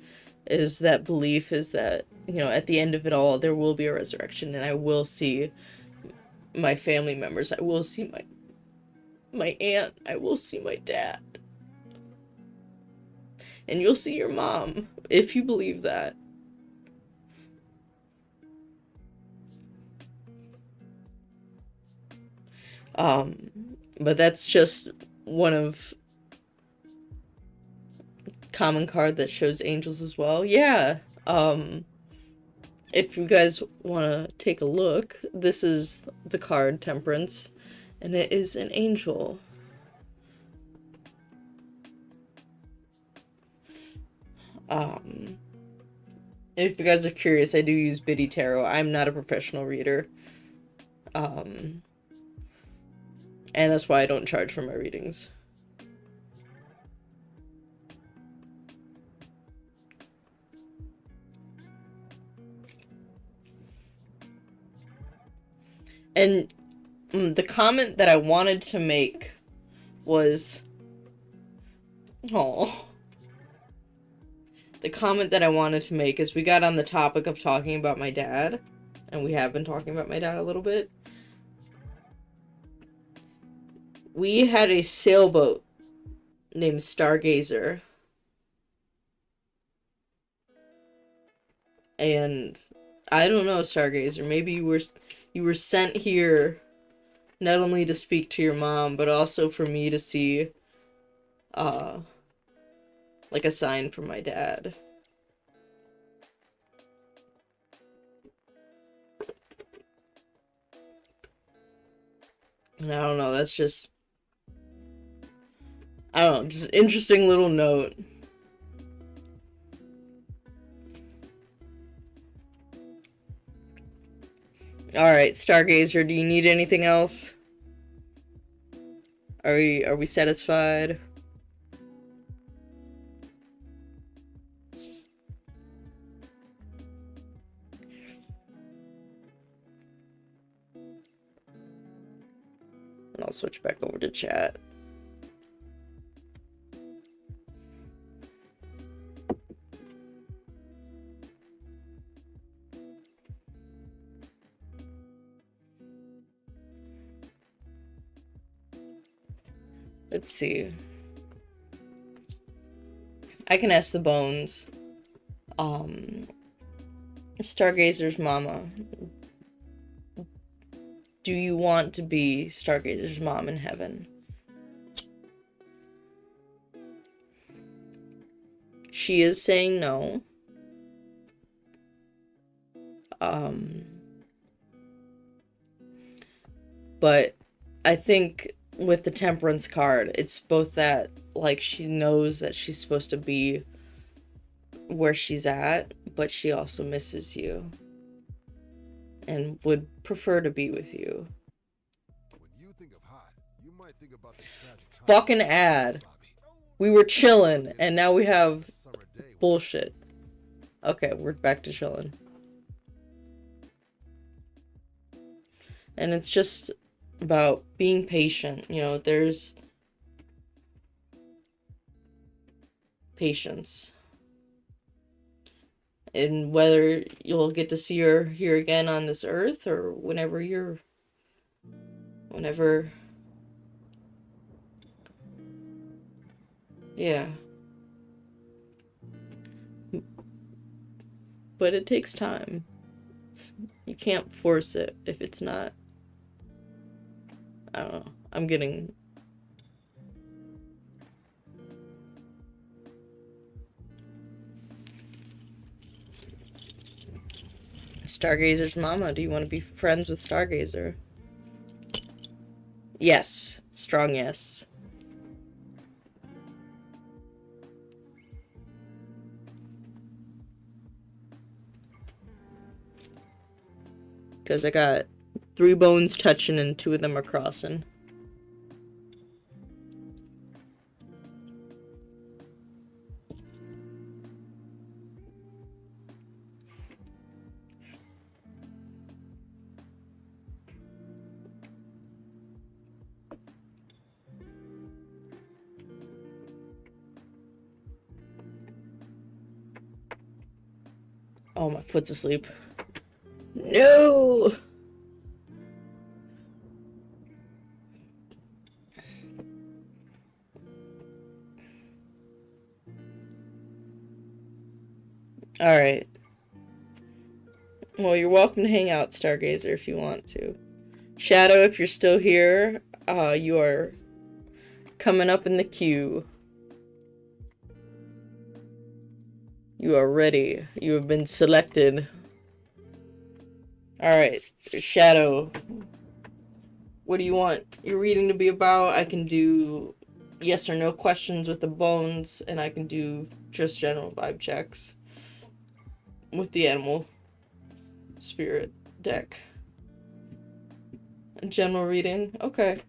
is that belief, is that, at the end of it all, there will be a resurrection, and I will see my family members. I will see my aunt. I will see my dad. And you'll see your mom, if you believe that. But that's just one of common card that shows angels as well. Yeah. If you guys want to take a look, this is the card Temperance, and it is an angel. If you guys are curious, I do use Biddy Tarot. I'm not a professional reader. And that's why I don't charge for my readings. And the comment that I wanted to make was... Oh. The comment that I wanted to make is, we got on the topic of talking about my dad, and we have been talking about my dad a little bit. We had a sailboat named Stargazer. And I don't know, Stargazer, maybe you were sent here not only to speak to your mom, but also for me to see like a sign from my dad. And I don't know, that's just... I don't know, just an interesting little note. Alright, Stargazer, do you need anything else? Are we satisfied? And I'll switch back over to chat. Let's see. I can ask the bones. Stargazer's mama. Do you want to be Stargazer's mom in heaven? She is saying no. But I think with the Temperance card, it's both that, like, she knows that she's supposed to be where she's at, but she also misses you and would prefer to be with you. When you think of hot, you might think about the tragic Fucking ad. We were chilling, and now we have summer day. bullshit. Okay, we're back to chilling. And it's just about being patient. You know, there's patience. And whether you'll get to see her here again on this earth or whenever yeah. But it takes time. You can't force it if it's not. I don't know. I'm getting. Stargazer's mama, do you want to be friends with Stargazer? Yes. Strong yes. Because I got 3 bones touching and 2 of them are crossing. Oh, my foot's asleep. No! Alright. Well, you're welcome to hang out, Stargazer, if you want to. Shadow, if you're still here, you are coming up in the queue. You are ready. You have been selected. Alright, Shadow. What do you want your reading to be about? I can do yes or no questions with the bones, and I can do just general vibe checks with the animal spirit deck. A general reading? Okay.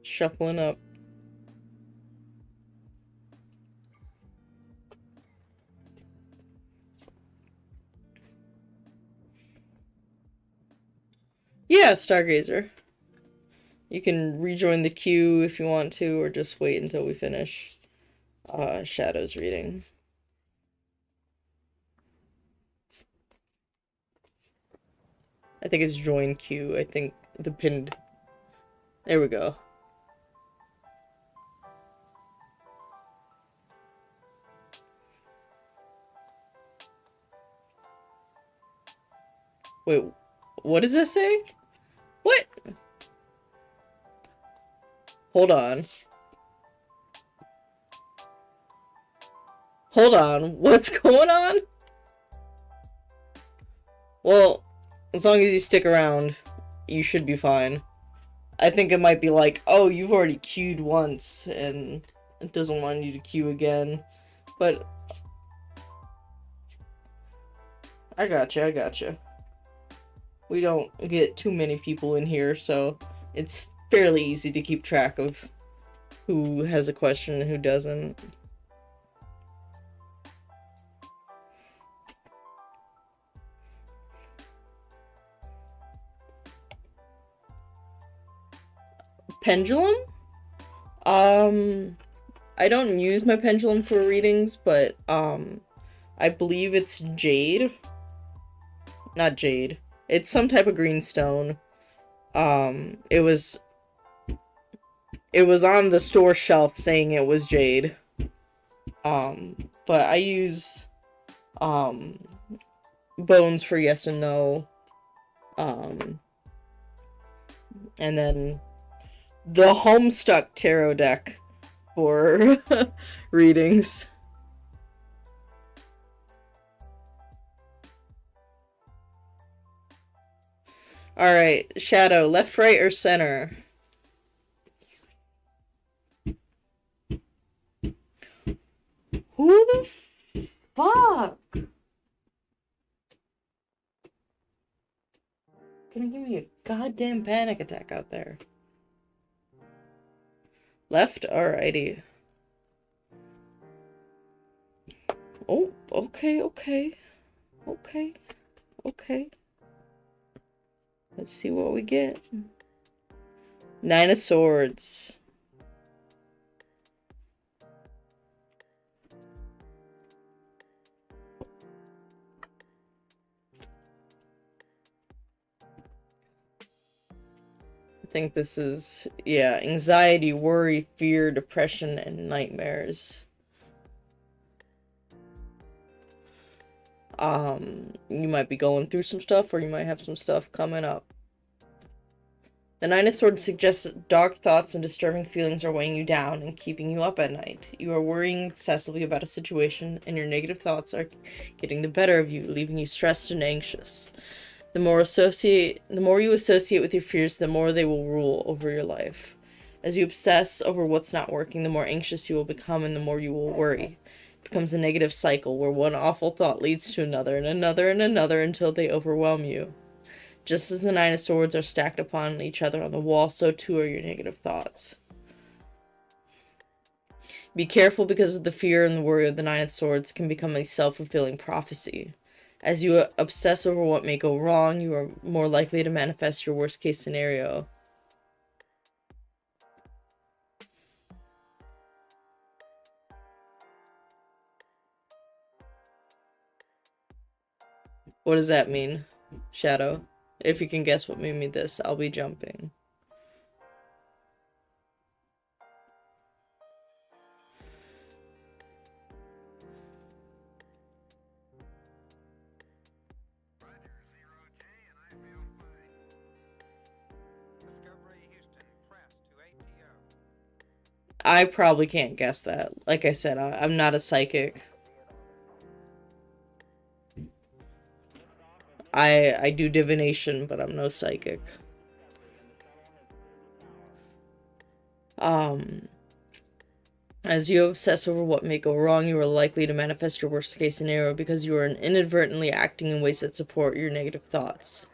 Shuffling up. Yeah, Stargazer. You can rejoin the queue if you want to, or just wait until we finish Shadow's reading. I think it's join queue. I think the pinned... There we go. Wait, what does that say? What? Hold on. Hold on. What's going on? Well, as long as you stick around, you should be fine. I think it might be like, oh, you've already queued once, and it doesn't want you to queue again. But... I gotcha. We don't get too many people in here, so it's fairly easy to keep track of who has a question and who doesn't. Pendulum? I don't use my pendulum for readings, but I believe it's jade. Not jade. It's some type of green stone. It was on the store shelf saying it was jade. But I use Bones for yes and no. And then the Homestuck tarot deck for readings. Alright, Shadow, left, right, or center? Who the fuck? Gonna give me a goddamn panic attack out there. Left or righty? Oh, okay. Let's see what we get. 9 of Swords. I think this is, yeah, anxiety, worry, fear, depression, and nightmares. You might be going through some stuff, or you might have some stuff coming up. The 9 of Swords suggests that dark thoughts and disturbing feelings are weighing you down and keeping you up at night. You are worrying excessively about a situation, and your negative thoughts are getting the better of you, leaving you stressed and anxious. The more you associate with your fears, the more they will rule over your life. As you obsess over what's not working, the more anxious you will become and the more you will worry. It becomes a negative cycle where one awful thought leads to another and another and another until they overwhelm you. Just as the 9 of Swords are stacked upon each other on the wall, so too are your negative thoughts. Be careful, because of the fear and the worry of the 9 of Swords can become a self-fulfilling prophecy. As you obsess over what may go wrong, you are more likely to manifest your worst-case scenario. What does that mean, Shadow? If you can guess what made me this, I'll be jumping. I probably can't guess that. Like I said, I'm not a psychic. I do divination, but I'm no psychic. As you obsess over what may go wrong, you are likely to manifest your worst case scenario because you are inadvertently acting in ways that support your negative thoughts.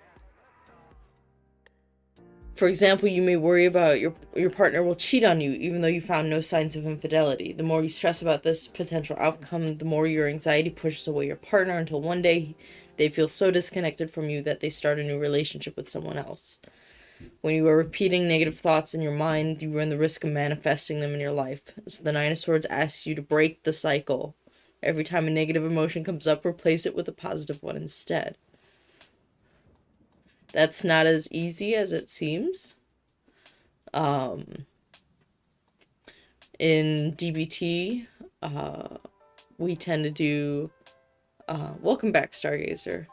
For example, you may worry about your partner will cheat on you even though you found no signs of infidelity. The more you stress about this potential outcome, the more your anxiety pushes away your partner until one day they feel so disconnected from you that they start a new relationship with someone else. When you are repeating negative thoughts in your mind, you run the risk of manifesting them in your life. So the 9 of Swords asks you to break the cycle. Every time a negative emotion comes up, replace it with a positive one instead. That's not as easy as it seems. In DBT, we tend to do... welcome back, Stargazer.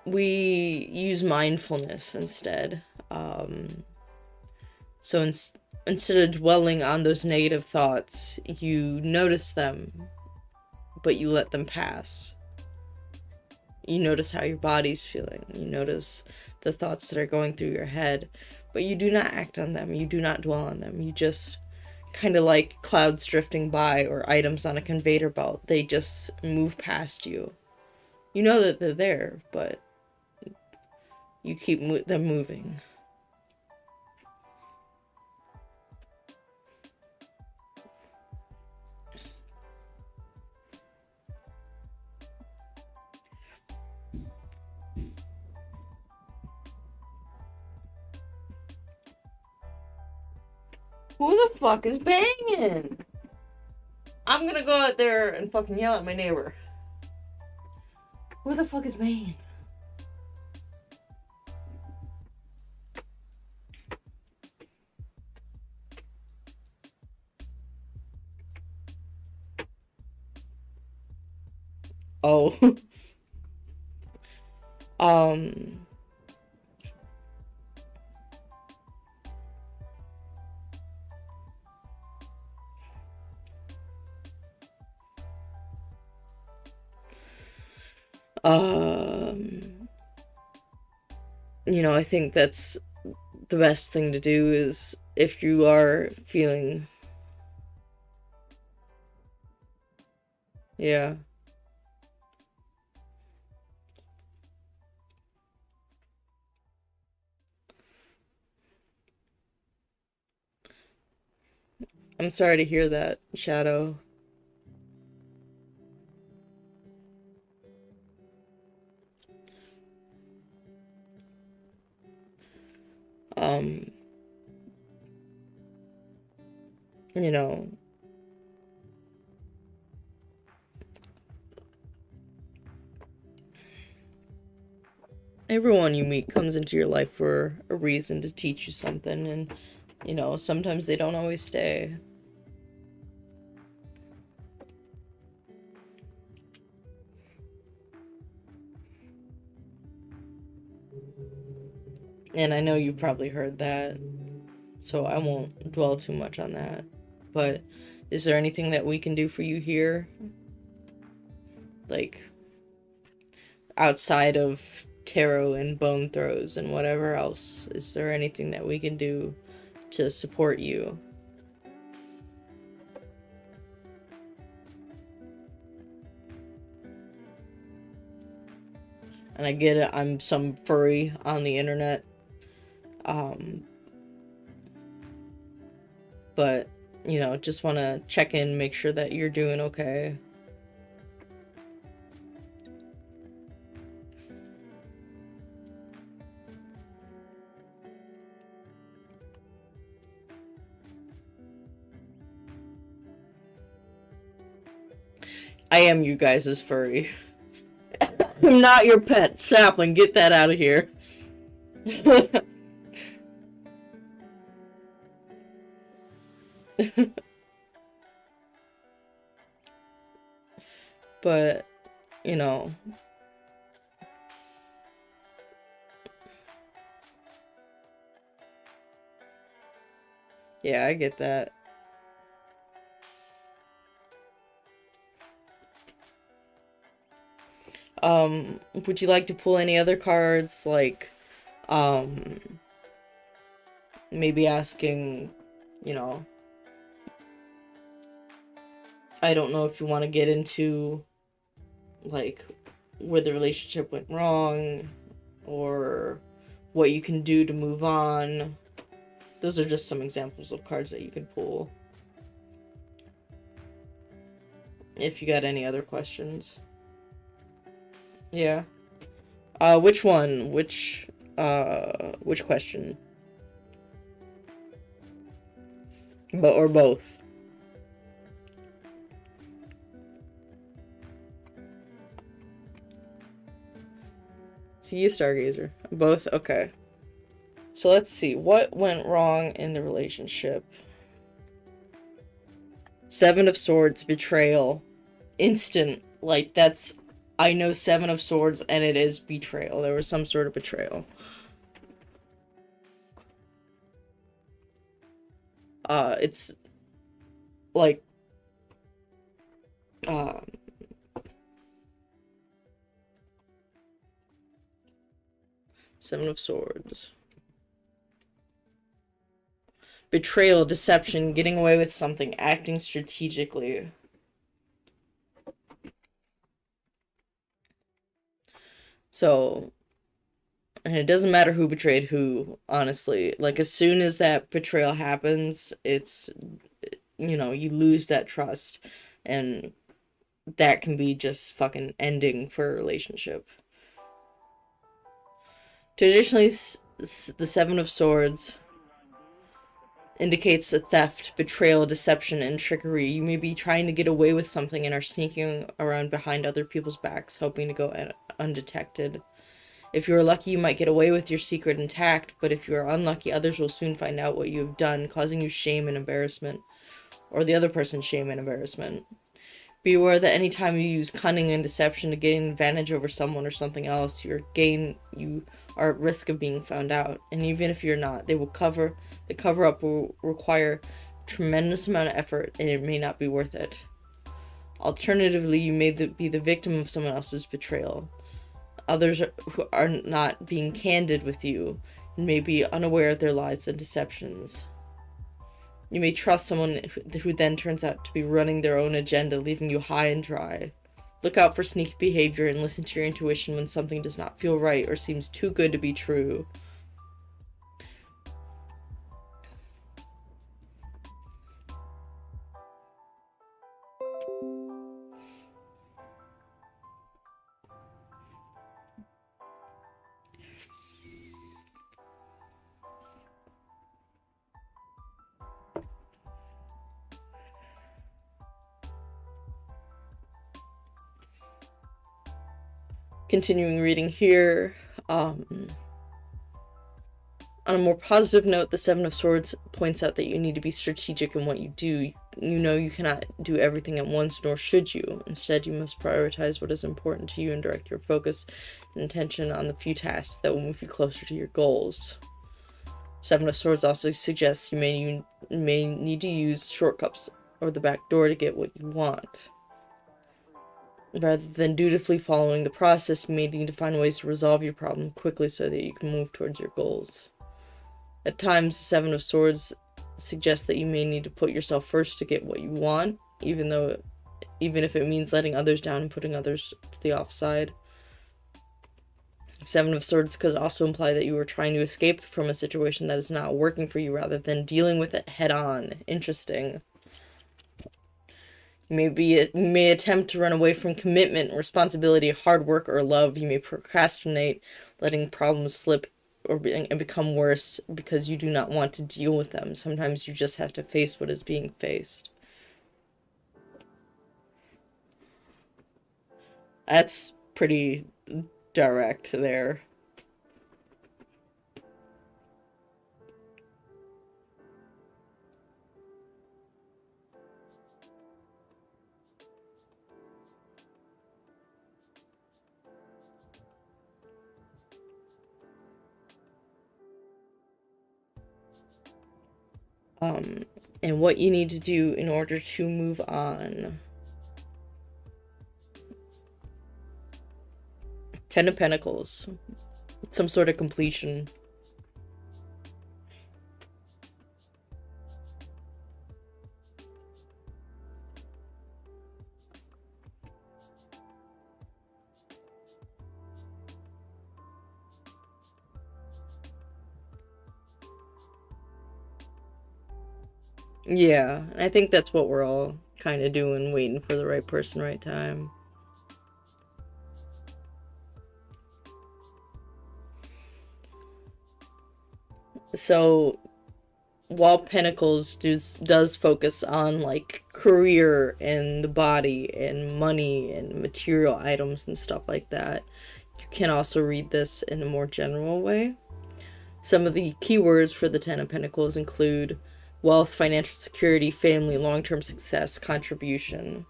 We use mindfulness instead. So instead of dwelling on those negative thoughts, you notice them, but you let them pass. You notice how your body's feeling. You notice the thoughts that are going through your head, but you do not act on them. You do not dwell on them. You just kind of like clouds drifting by or items on a conveyor belt. They just move past you. You know that they're there, but you keep them moving. Who the fuck is banging? I'm gonna go out there and fucking yell at my neighbor. Who the fuck is banging? Oh. um um I think that's the best thing to do is if you are feeling, yeah. I'm sorry to hear that, Shadow. Um, you know, everyone you meet comes into your life for a reason to teach you something, and, sometimes they don't always stay. And I know you probably heard that, so I won't dwell too much on that. But is there anything that we can do for you here? Like, outside of tarot and bone throws and whatever else, is there anything that we can do to support you? And I get it, I'm some furry on the internet. But, just want to check in, make sure that you're doing okay. I am you guys' furry. I'm not your pet. Sapling, get that out of here. But, yeah, I get that. Would you like to pull any other cards? Like, maybe asking, I don't know if you want to get into, like, where the relationship went wrong, or what you can do to move on. Those are just some examples of cards that you can pull. If you got any other questions. Yeah. Which one? Which question? Or both? See you, Stargazer. Both? Okay. So let's see. What went wrong in the relationship? Seven of Swords, betrayal. Instant. Like, that's... I know Seven of Swords, and it is betrayal. There was some sort of betrayal. It's... like... Seven of Swords. Betrayal, deception, getting away with something, acting strategically. So, and it doesn't matter who betrayed who, honestly. Like, as soon as that betrayal happens, it's, you lose that trust. And that can be just fucking ending for a relationship. Traditionally, the Seven of Swords indicates a theft, betrayal, deception, and trickery. You may be trying to get away with something and are sneaking around behind other people's backs, hoping to go undetected. If you are lucky, you might get away with your secret intact, but if you are unlucky, others will soon find out what you have done, causing you shame and embarrassment, or the other person's shame and embarrassment. Be aware that anytime you use cunning and deception to gain an advantage over someone or something else, you are at risk of being found out. And even if you're not, the cover-up will require tremendous amount of effort, and it may not be worth it. Alternatively, you may be the victim of someone else's betrayal. Others who are not being candid with you and may be unaware of their lies and deceptions. You may trust someone who then turns out to be running their own agenda, leaving you high and dry. Look out for sneaky behavior and listen to your intuition when something does not feel right or seems too good to be true. Continuing reading here, on a more positive note, the Seven of Swords points out that you need to be strategic in what you do. You know you cannot do everything at once, nor should you. Instead, you must prioritize what is important to you and direct your focus and attention on the few tasks that will move you closer to your goals. Seven of Swords also suggests you may need to use shortcuts or the back door to get what you want. Rather than dutifully following the process, you may need to find ways to resolve your problem quickly so that you can move towards your goals. At times, the Seven of Swords suggests that you may need to put yourself first to get what you want, even if it means letting others down and putting others to the offside. Seven of Swords could also imply that you are trying to escape from a situation that is not working for you rather than dealing with it head on. Interesting. You may attempt to run away from commitment, responsibility, hard work, or love. You may procrastinate, letting problems slip and become worse because you do not want to deal with them. Sometimes you just have to face what is being faced. That's pretty direct there. And what you need to do in order to move on. Ten of Pentacles. Some sort of completion. Yeah, I think that's what we're all kind of doing, waiting for the right person, right time. So, while Pentacles does focus on, like, career and the body and money and material items and stuff like that, you can also read this in a more general way. Some of the keywords for the Ten of Pentacles include wealth, financial security, family, long-term success, contribution.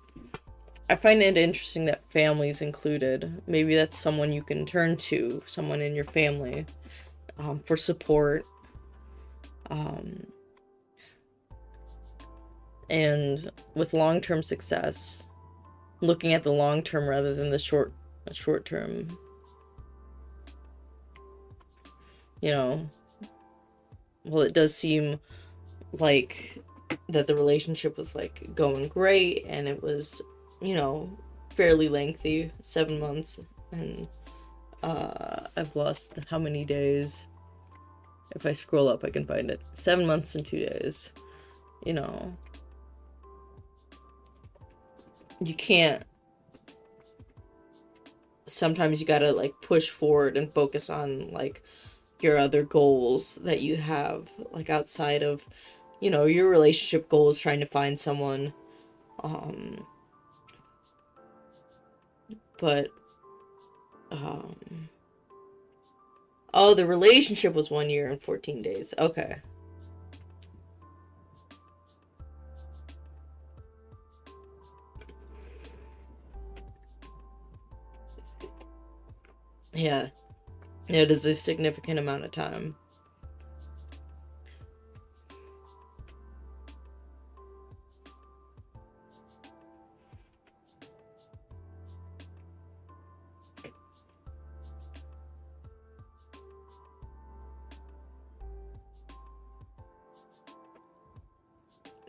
I find it interesting that family is included. Maybe that's someone you can turn to, someone in your family, for support. And with long-term success, looking at the long term rather than the short term. You know, well, it does seem like that the relationship was like going great, and it was, you know, fairly lengthy, 7 months, and I've lost how many days. If I scroll up I can find it. 7 months and 2 days. You know, you can't, sometimes you gotta like push forward and focus on like your other goals that you have, like outside of, you know, your relationship goals, trying to find someone. Oh, the relationship was 1 year and 14 days. Okay. Yeah. It is a significant amount of time.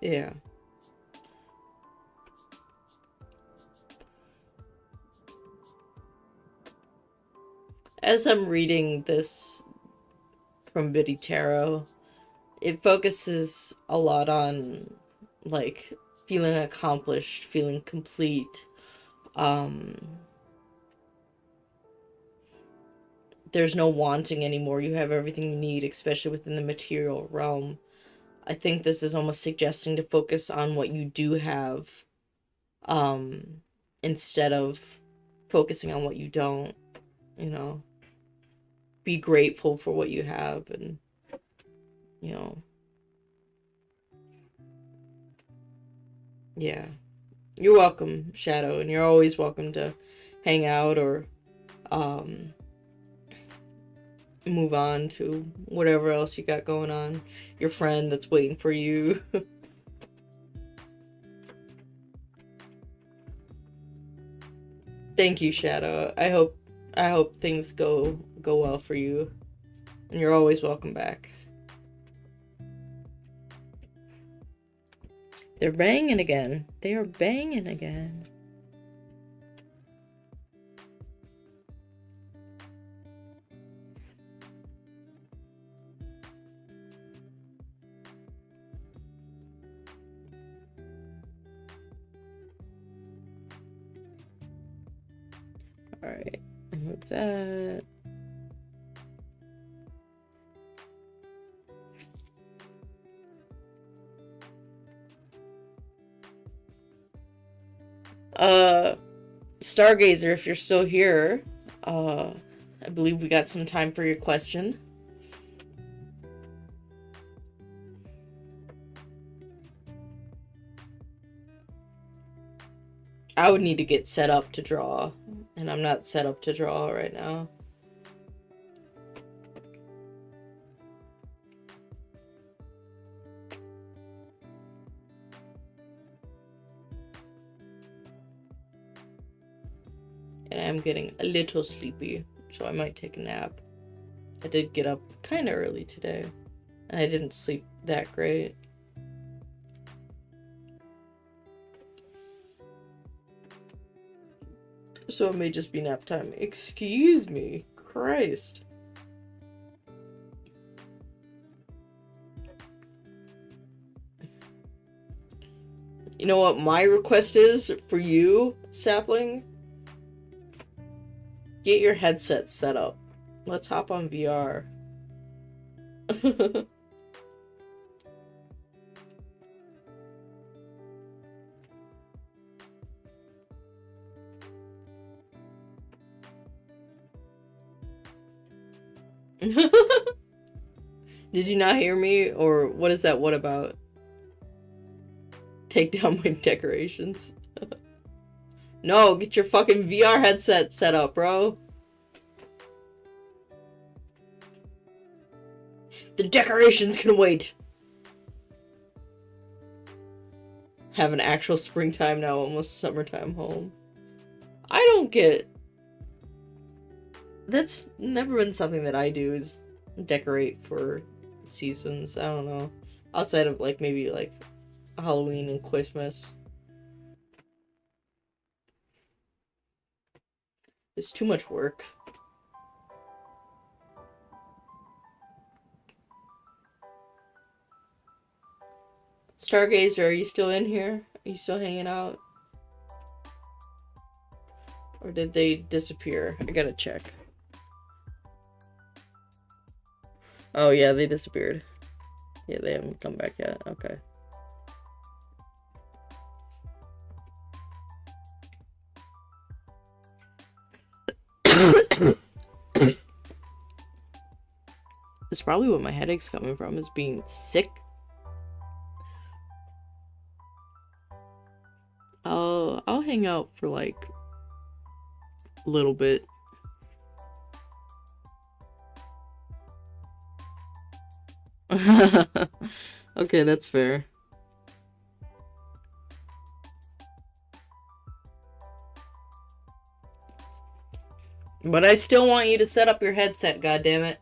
Yeah. As I'm reading this from Biddy Tarot, it focuses a lot on, like, feeling accomplished, feeling complete. There's no wanting anymore. You have everything you need, especially within the material realm. I think this is almost suggesting to focus on what you do have, instead of focusing on what you don't, you know. Be grateful for what you have, and, you know. Yeah. You're welcome, Shadow, and you're always welcome to hang out or, move on to whatever else you got going on. Your friend that's waiting for you. Thank you, Shadow. I hope things go well for you. And you're always welcome back. They're banging again. They are banging again. Alright, move that. Stargazer, if you're still here, I believe we got some time for your question. I would need to get set up to draw, and I'm not set up to draw right now. And I'm getting a little sleepy, so I might take a nap. I did get up kind of early today, and I didn't sleep that great. So it may just be nap time. Excuse me. Christ. You know what my request is for you, Sapling? Get your headset set up. Let's hop on VR. Did you not hear me? Or what is that? What about? Take down my decorations. No, get your fucking VR headset set up, bro. The decorations can wait. Have an actual springtime now, almost summertime home. I don't get... That's never been something that I do, is decorate for seasons. I don't know. Outside of, like, maybe, like, Halloween and Christmas. It's too much work. Stargazer, are you still in here? Are you still hanging out? Or did they disappear? I gotta check. Oh yeah, they disappeared. Yeah, they haven't come back yet. Okay. It's probably what my headache's coming from, is being sick. I'll hang out for like a little bit. Okay, that's fair. But I still want you to set up your headset, goddammit.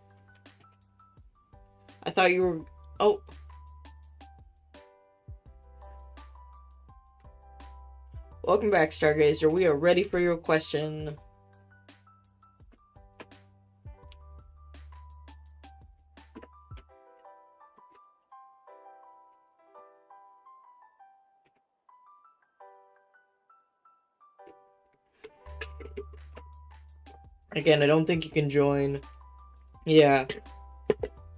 I thought you were... Oh. Welcome back, Stargazer. We are ready for your question. Again, I don't think you can join. Yeah.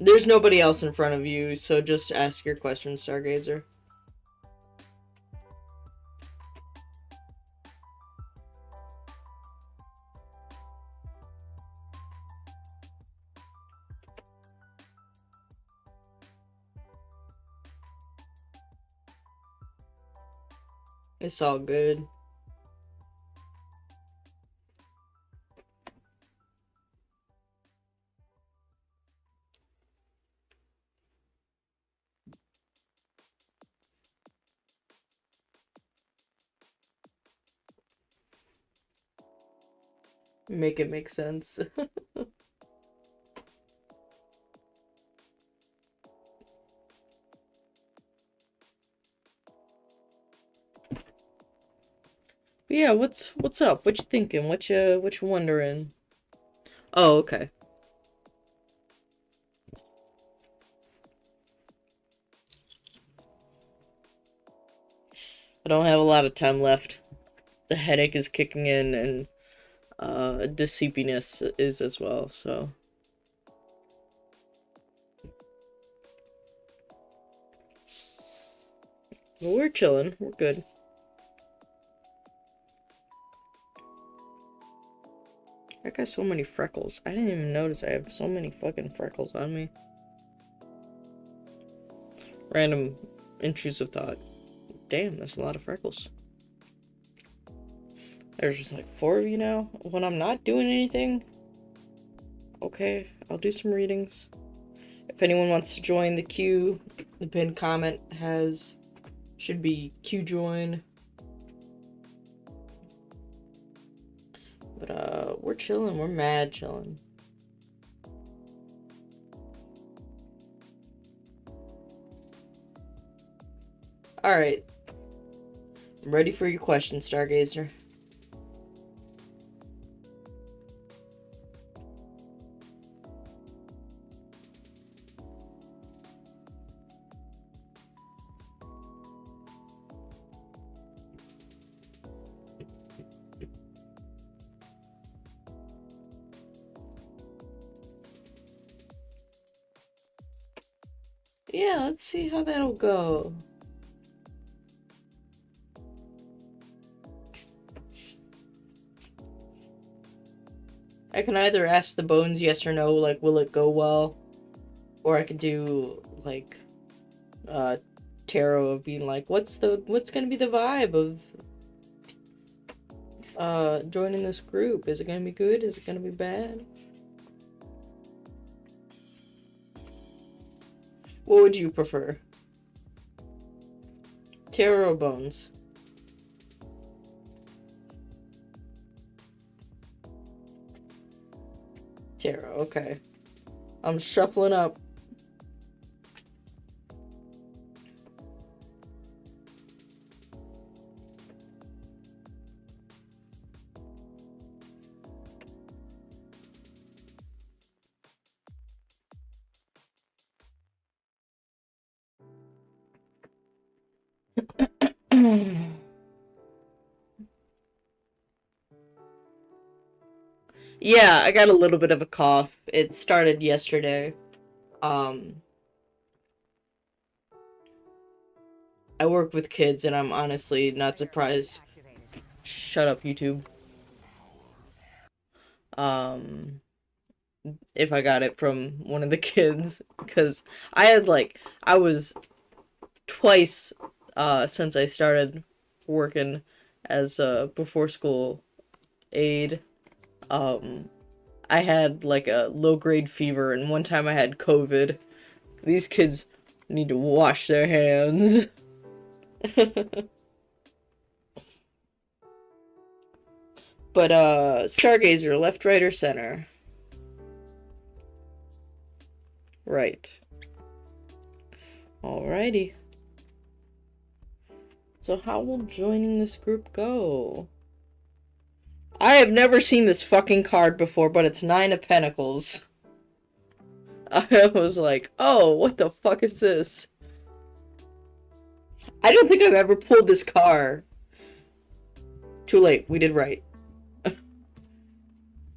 There's nobody else in front of you, so just ask your question, Stargazer. It's all good. Make it make sense. Yeah, what's up? What you thinking? What you wondering? Oh, okay. I don't have a lot of time left. The headache is kicking in, and the sleepiness is as well, so. Well, we're chilling. We're good. I got so many freckles. I didn't even notice I have so many fucking freckles on me. Random intrusive thought. Damn, that's a lot of freckles. There's just like 4 of you now. When I'm not doing anything, okay, I'll do some readings. If anyone wants to join the queue, the pinned comment should be queue join. But we're chilling. We're mad chilling. All right. I'm ready for your question, Stargazer. Yeah, let's see how that'll go. I can either ask the bones yes or no, like, will it go well? Or I could do, like, tarot of being like, what's gonna be the vibe of joining this group? Is it gonna be good? Is it gonna be bad? What would you prefer? Tarot or bones? Tarot, okay. I'm shuffling up. Yeah, I got a little bit of a cough. It started yesterday. I work with kids and I'm honestly not surprised. Shut up, YouTube. If I got it from one of the kids, because I was twice since I started working as a before school aide. I had like a low grade fever, and one time I had COVID, These kids need to wash their hands. But, Stargazer, left, right, or center? Right. Alrighty. So how will joining this group go? I have never seen this fucking card before, but it's 9 of Pentacles. I was like, oh, what the fuck is this? I don't think I've ever pulled this card. Too late, we did right.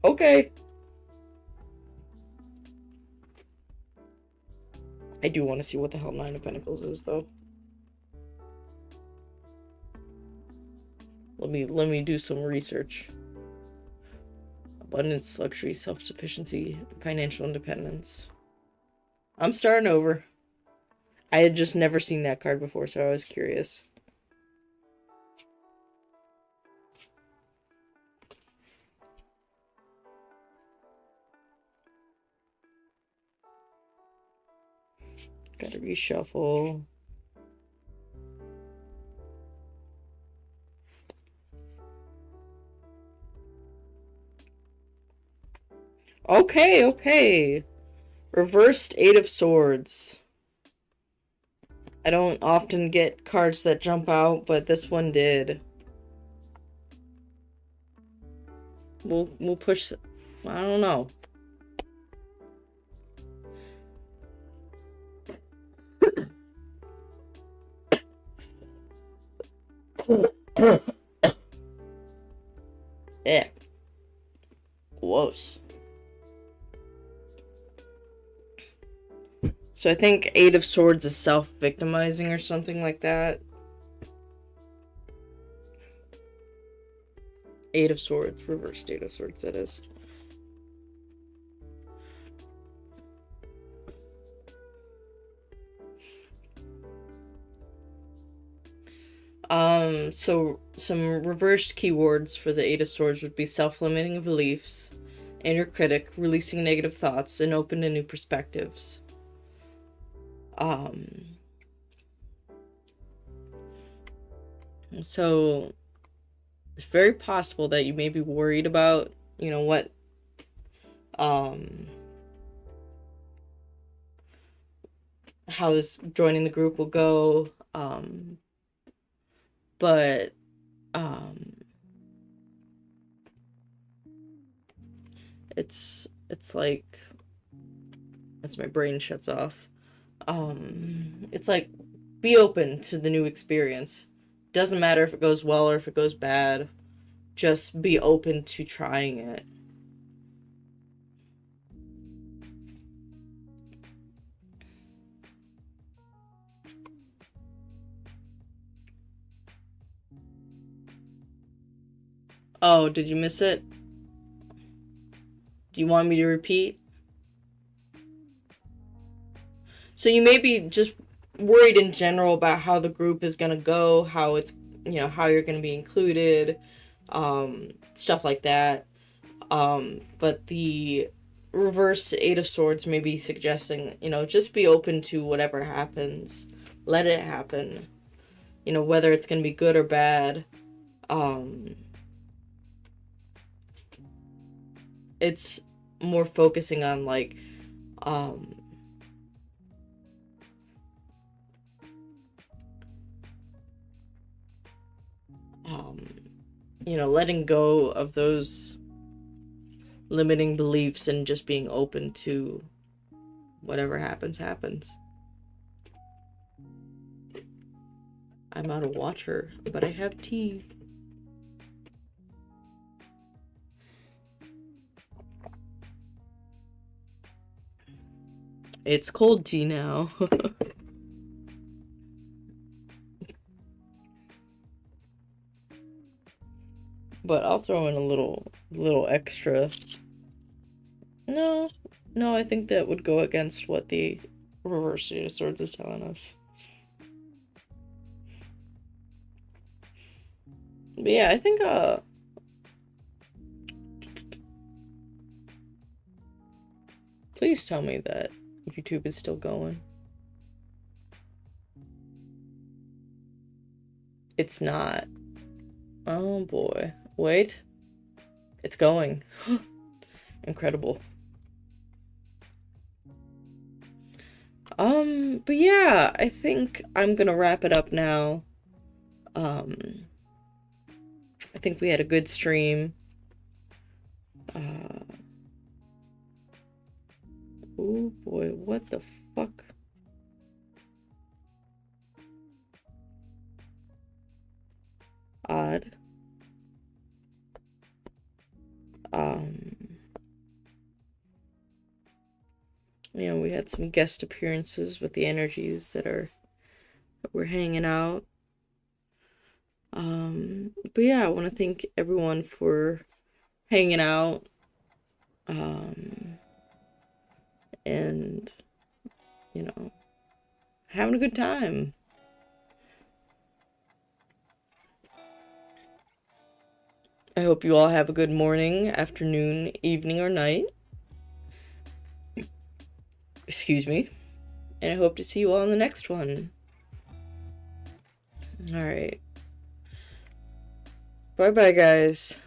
Okay. I do want to see what the hell 9 of Pentacles is, though. Let me do some research. Abundance, luxury, self-sufficiency, financial independence. I'm starting over. I had just never seen that card before, so I was curious. Gotta reshuffle. Okay. Reversed 8 of Swords. I don't often get cards that jump out, but this one did. We'll push. I don't know. Yeah. Gross. So I think 8 of Swords is self-victimizing or something like that. 8 of Swords, reversed 8 of Swords, that is. So some reversed keywords for the 8 of Swords would be self-limiting beliefs, inner critic, releasing negative thoughts, and open to new perspectives. So it's very possible that you may be worried about, what, how this joining the group will go, but, it's like, as my brain shuts off, it's like, be open to the new experience. Doesn't matter if it goes well or if it goes bad. Just be open to trying it. Oh, did you miss it? Do you want me to repeat? So you may be just worried in general about how the group is gonna go, how it's, how you're gonna be included, stuff like that. But the reverse 8 of Swords may be suggesting, just be open to whatever happens. Let it happen. Whether it's gonna be good or bad. It's more focusing on, like, letting go of those limiting beliefs and just being open to whatever happens. I'm out of water, but I have tea. It's cold tea now. But I'll throw in a little extra. No, I think that would go against what the reverse 8 of Swords is telling us. But yeah, I think, please tell me that YouTube is still going. It's not. Oh boy. Wait. It's going. Incredible. But yeah, I think I'm gonna wrap it up now. I think we had a good stream. Oh boy, what the fuck? Odd. You know, we had some guest appearances with the energies that were hanging out. But yeah, I want to thank everyone for hanging out. And, you know, having a good time. I hope you all have a good morning, afternoon, evening, or night. Excuse me. And I hope to see you all in the next one. Alright. Bye-bye, guys.